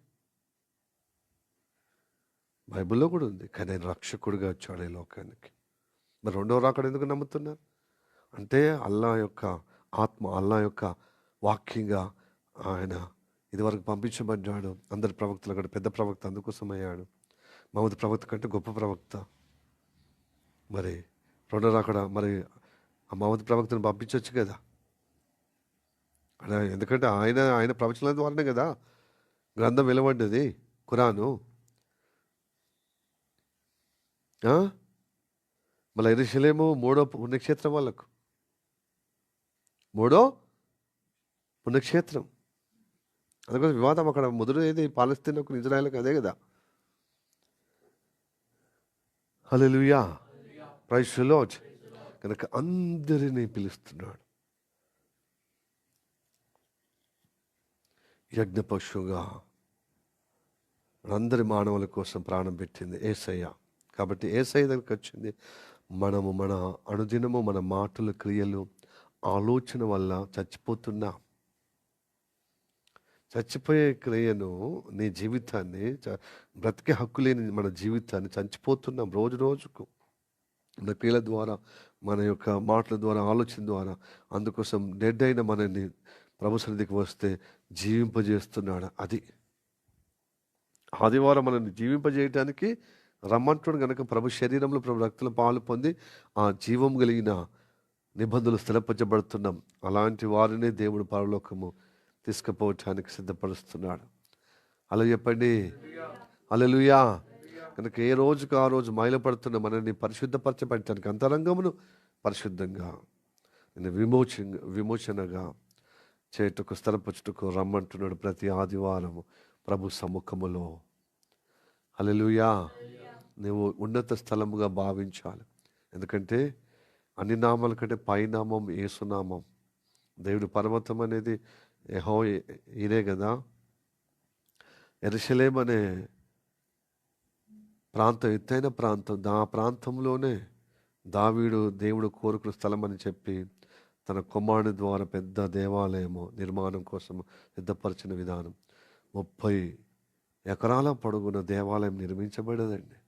బైబిల్లో కూడా ఉంది. కానీ ఆయన రక్షకుడిగా వచ్చాడు ఈ లోకానికి. మరి రెండవ రాకడ ఎందుకు నమ్ముతున్నారు అంటే అల్లా యొక్క ఆత్మ, అల్లా యొక్క వాక్యంగా ఆయన ఇదివరకు పంపించబడ్డాడు. అందరి ప్రవక్తలు కంటే పెద్ద ప్రవక్త అందుకోసం అయ్యాడు. మహమ్మద్ ప్రవక్త కంటే గొప్ప ప్రవక్త. మరి రెండో రాకడ మరి ఆ మహమ్మద్ ప్రవక్తను పంపించవచ్చు కదా. ఎందుకంటే ఆయన ప్రవచనాల ద్వారానే కదా గ్రంథం వెలువడ్డది, ఖురాను. మళ్ళీ యెరూషలేము మూడో పుణ్యక్షేత్రం, వాళ్ళకు మూడో పుణ్యక్షేత్రం. అందుకోసం వివాదం అక్కడ మొదలు ఏది పాలస్తీనాకు ఇజ్రాయెల్కి అదే కదా. హల్లెలూయా, ప్రైజ్ ది లార్డ్. కనుక అందరినీ పిలుస్తున్నాడు. యజ్ఞ పశువుగా అందరి మానవుల కోసం ప్రాణం పెట్టింది యేసయ్య. కాబట్టి యేసయ్య దగ్గరికి వచ్చింది. మనము మన అనుదినము మన మాటలు, క్రియలు, ఆలోచన వల్ల చచ్చిపోతున్నాం. చచ్చిపోయే క్రియను, నీ జీవితాన్ని, బ్రతికే హక్కు లేని మన జీవితాన్ని చచ్చిపోతున్నాం రోజు రోజుకు. మన క్రియల ద్వారా, మన యొక్క మాటల ద్వారా, ఆలోచన ద్వారా. అందుకోసం డెడ్ అయిన మనల్ని ప్రభు సన్నిధికి వస్తే జీవింపజేస్తున్నాడు. అది ఆదివారం మనల్ని జీవింపజేయటానికి రమ్మంటుడు కనుక ప్రభు శరీరంలో, ప్రభు రక్తంలో పాలు పొంది ఆ జీవం కలిగిన నిబంధనలు స్థిరపరచబడుతున్నాం. అలాంటి వారినే దేవుడు పరలోకము తీసుకుపోవటానికి సిద్ధపరుస్తున్నాడు. అలా చెప్పండి, హల్లెలూయా. కనుక ఏ రోజుకు ఆ రోజు మైలపడుతున్న మనల్ని పరిశుద్ధపరచబడటానికి, అంతరంగమును పరిశుద్ధంగా, విమోచనగా చేయుటకు, స్థిరపరచుటకు రమ్మంటున్నాడు ప్రతి ఆదివారము ప్రభు సముఖములో. హల్లెలూయా. నువ్వు ఉన్నత స్థలముగా భావించాలి. ఎందుకంటే అన్ని నామాల కంటే పైనామం యేసునామం. దేవుడి పర్వతం అనేది ఇదే కదా. యెరూషలేము అనే ప్రాంతం ఎత్తైన ప్రాంతం. ఆ ప్రాంతంలోనే దావీదు దేవుడు కోరుకున్న స్థలం అని చెప్పి తన కుమారుని ద్వారా పెద్ద దేవాలయము నిర్మాణం కోసం సిద్ధపరిచిన విధానం. 30 ఎకరాల పొడుగున దేవాలయం నిర్మించబడదండి.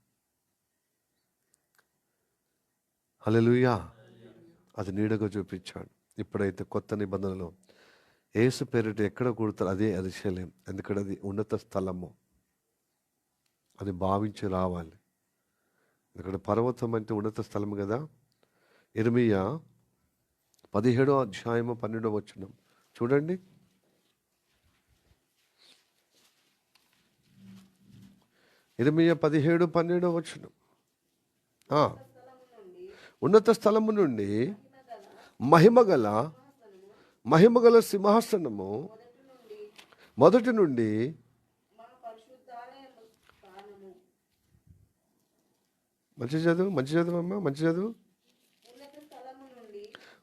హల్లెలూయా. అది నీడగా చూపించాడు. ఇప్పుడైతే కొత్త నిబంధనలో యేసు పేరిట ఎక్కడ కూడతారు అదే యెరూషలేం. ఎందుకంటే అది ఉన్నత స్థలము అని భావించి రావాలి. ఎందుకంటే పర్వతం అంటే ఉన్నత స్థలం కదా. ఇర్మియా 17వ అధ్యాయము 12వ వచనం చూడండి. ఇర్మియా 17:12 వచనం. ఉన్నత స్థలము నుండి మహిమగల సింహాసనము మొదటి నుండి మంచి చదువు అమ్మా, మంచి చదువు.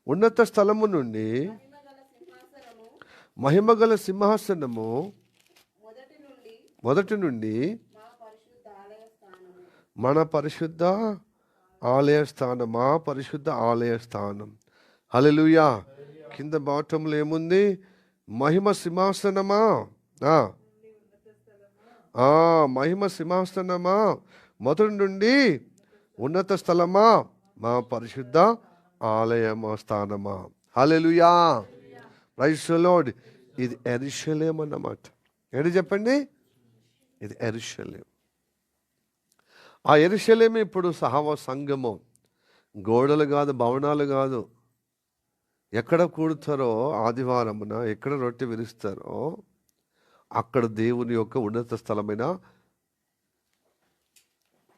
ఉన్నత స్థలము నుండి మహిమగల సింహాసనము మొదటి నుండి మన పరిశుద్ధ ఆలయ స్థానం, మా పరిశుద్ధ ఆలయ స్థానం. హల్లెలూయా. కింద బాటంలో ఏముంది? మహిమ సింహాసనమా, మహిమ సింహాసనమా, మొదటి నుండి ఉన్నత స్థలమా, మా పరిశుద్ధ ఆలయమ స్థానమా. హల్లెలూయా, ప్రైజ్ ది లార్డ్. ఇది యెరూషలేం అన్నమాట. ఏంటి చెప్పండి? ఇది యెరూషలేం. ఆ యెరూషలేం ఇప్పుడు సంఘము. గోడలు కాదు, భవనాలు కాదు. ఎక్కడ కూడుతారో ఆదివారమున, ఎక్కడ రొట్టె విరుస్తారో అక్కడ దేవుని యొక్క ఉన్నత స్థలమైన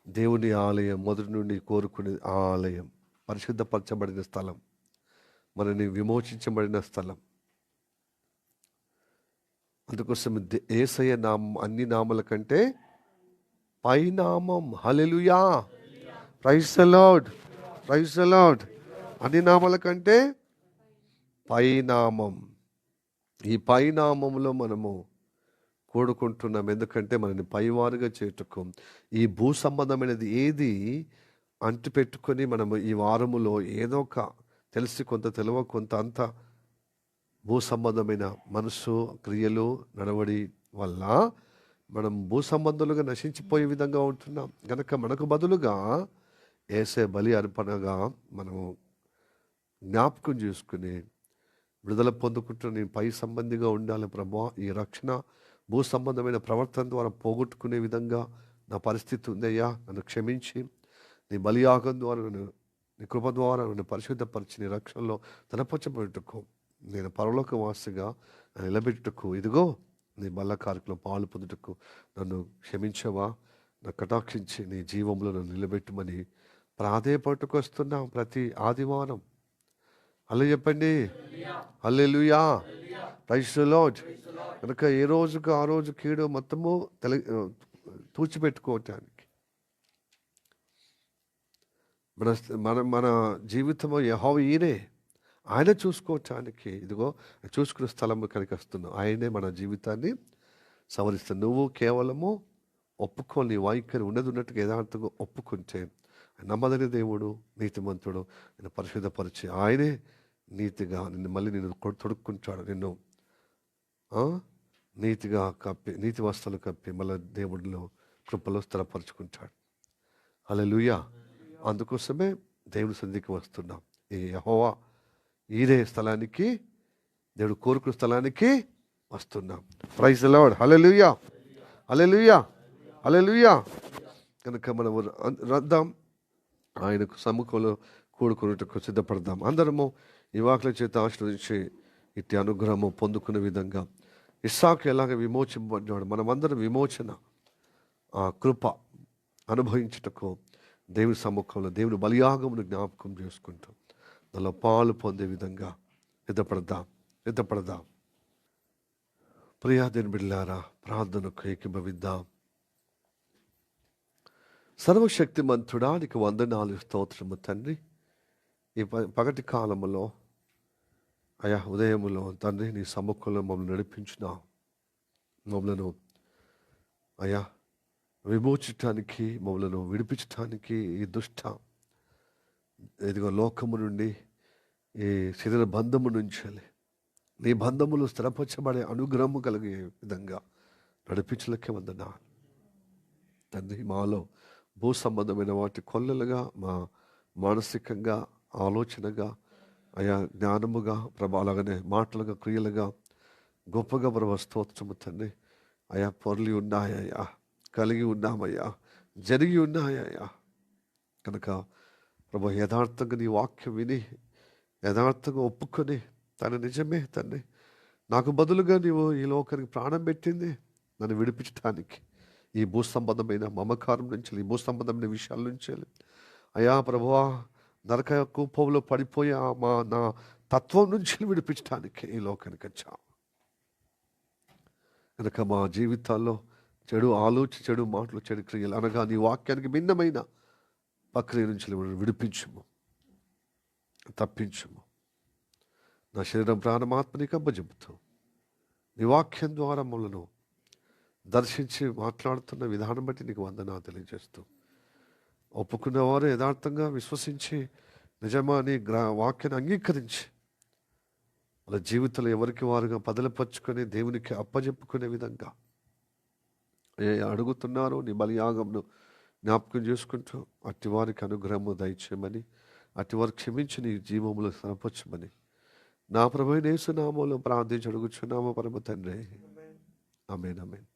దేవుని ఆలయం, మొదటి నుండి కోరుకునే ఆలయం, పరిశుద్ధపరచబడిన స్థలం, మనని విమోచించబడిన స్థలం. అందుకోసం యేసయ్య నామం అన్ని నామల కంటే పైనామం. Hallelujah, praise the Lord, praise the Lord. అన్ని నామాల కంటే పైనామం. ఈ పైనామంలో మనము కూడుకుంటున్నాం. ఎందుకంటే మనల్ని పైవారుగా చేయుటకు. ఈ భూ సంబంధమైనది ఏది అంటిపెట్టుకొని మనము ఈ వారములో ఏదో ఒక తెలిసి కొంత తెలివ కొంత అంత భూ సంబంధమైన మనసు క్రియలు నడవడి వల్ల మనం భూ సంబంధులుగా నశించిపోయే విధంగా ఉంటున్నాం. గనక మనకు బదులుగా యేసే బలి అర్పణగా మనము జ్ఞాపకం చేసుకుని విడుదల పొందుకుంటున్న నేను పై సంబంధిగా ఉండాలి ప్రభువా. ఈ రక్షణ భూ సంబంధమైన ప్రవర్తన ద్వారా పోగొట్టుకునే విధంగా నా పరిస్థితి ఉందయ్యా, నన్ను క్షమించి నీ బలియాగం ద్వారా నీ కృప ద్వారా నన్ను పరిశుద్ధపరిచి నీ రక్షణలో తలపరచబెట్టుకో, నేను పరలోక వాసిగా నిలబెట్టుటకు, ఇదిగో నీ బల్ల కార్యక్రమం పాలు పొందుటకు నన్ను క్షమించవా, నా కటాక్షించి నీ జీవంలో నన్ను నిలబెట్టమని ప్రాధేయపట్టుకు వస్తున్నాం ప్రతి ఆదివారం. అలా చెప్పండి, హల్లెలూయా, ప్రైజ్ ది లార్డ్. కనుక ఏ రోజుకు ఆ రోజు కీడు మొత్తము తూచిపెట్టుకోవటానికి మన మన మన జీవితము యెహోవా ఈయనే, ఆయన చూసుకోవటానికి ఇదిగో చూసుకునే స్థలము కనుక వస్తున్నాం. ఆయనే మన జీవితాన్ని సవరిస్తాడు. నువ్వు కేవలము ఒప్పుకోని వైఖరి ఉన్నట్టుగా యథార్థంగా ఒప్పుకుంటే నమ్మదగిన దేవుడు, నీతిమంతుడు, నేను పరిశుద్ధపరిచి ఆయనే నీతిగా నిన్ను మళ్ళీ నిన్ను తొడుక్కుంటాడు. నిన్ను నీతిగా కప్పి, నీతి వస్త్రాలు కప్పి మళ్ళీ దేవుడిలో కృపలో స్థిరపరుచుకుంటాడు. హల్లెలూయా. అందుకోసమే దేవుని సన్నిధికి వస్తున్నాం. ఈ యెహోవా ఈరే స్థలానికి, దేవుడు కోరుకున్న స్థలానికి వస్తున్నాం. Praise the Lord. Hallelujah, hallelujah, hallelujah. కనుక మనం రద్దాం, ఆయనకు సముఖంలో కూడుకున్నట్టుకు సిద్ధపడదాం. అందరము ఈ వాక్ల చేత ఆశీర్వదించి ఇట్టి అనుగ్రహము పొందుకునే విధంగా ఇస్సాకు ఎలాగ విమోచింపబడ్డాడు, మనమందరం విమోచన ఆ కృప అనుభవించుటకు దేవుని సముఖంలో దేవుని బలియాగమును జ్ఞాపకం చేసుకుంటాం. దానిలో పాలు పొందే విధంగా సిద్ధపడదాం. ప్రియా దేవుని బిడ్డలారా, ప్రార్థనకు ఏకీభవిద్దాం. సర్వశక్తిమంతుడా, నీకు వందనాలు, స్తోత్రము తండ్రి. ఈ పగటి కాలములో అయా ఉదయములో తండ్రి నీ సముఖంలో మమ్మల్ని నడిపించినావు. మమ్మలను అయా విమోచించటానికి, మమ్మలను విడిపించటానికి ఈ దుష్ట ఇదిగో లోకము నుండి, ఈ శరీర బంధము నుంచి నీ బంధములు స్థిరపరచబడే అనుగ్రహము కలిగే విధంగా నడిపించలేకే వందనాలు తండ్రి. మాలో భూ సంబంధమైన వాటి కొల్లలుగా, మా మానసికంగా, ఆలోచనగా, అయా జ్ఞానముగా ప్రభా, అలాగనే మాటలుగా, క్రియలుగా గొప్పగా ప్రభా స్తోత్రము తండ్రి. అయా పొరలి ఉన్నాయా, కలిగి ఉన్నామయ్యా, జరిగి ఉన్నాయా. కనుక ప్రభా యథార్థంగా నీ వాక్యం విని యథార్థంగా ఒప్పుకొని తన నిజమే తండ్రి, నాకు బదులుగా నీవు ఈ లోకానికి ప్రాణం పెట్టింది నన్ను విడిపించడానికి, ఈ భూ సంబంధమైన మమకారం నుంచి, ఈ భూ సంబంధమైన విషయాల నుంచి అయా ప్రభువా నరక కూపంలో పడిపోయే నా తత్వం నుంచి విడిపించడానికి ఈ లోకానికి వచ్చావు. కనుక మా జీవితాల్లో చెడు ఆలోచన, చెడు మాటలు, చెడు క్రియలు అనగా నీ వాక్యానికి భిన్నమైన ప్రక్రియ నుంచి విడిపించుము, తప్పించుము. నా శరీరం ప్రాణమాత్మనికి అబ్బజెబుతూ నీ వాక్యం ద్వారా మనను దర్శించి మాట్లాడుతున్న విధానం బట్టి నీకు వందనాలు తెలియజేస్తూ, ఒప్పుకున్నవారు యథార్థంగా విశ్వసించి నిజమా నీ వాక్యాన్ని అంగీకరించి వాళ్ళ జీవితంలో ఎవరికి వారుగా పదలపరుచుకొని దేవునికి అప్పజెప్పుకునే విధంగా అడుగుతున్నారో నీ బలియాగంను జ్ఞాపకం చేసుకుంటూ అట్టి వారికి అనుగ్రహము దయచేయమని, అట్టి వారు క్షమించి నీ జీవములు సరపరచమని నా ప్రభువైన యేసు నామములో ప్రార్థించి అడుగుచున్నాము పరమ తండ్రి. ఆమేన్, ఆమేన్.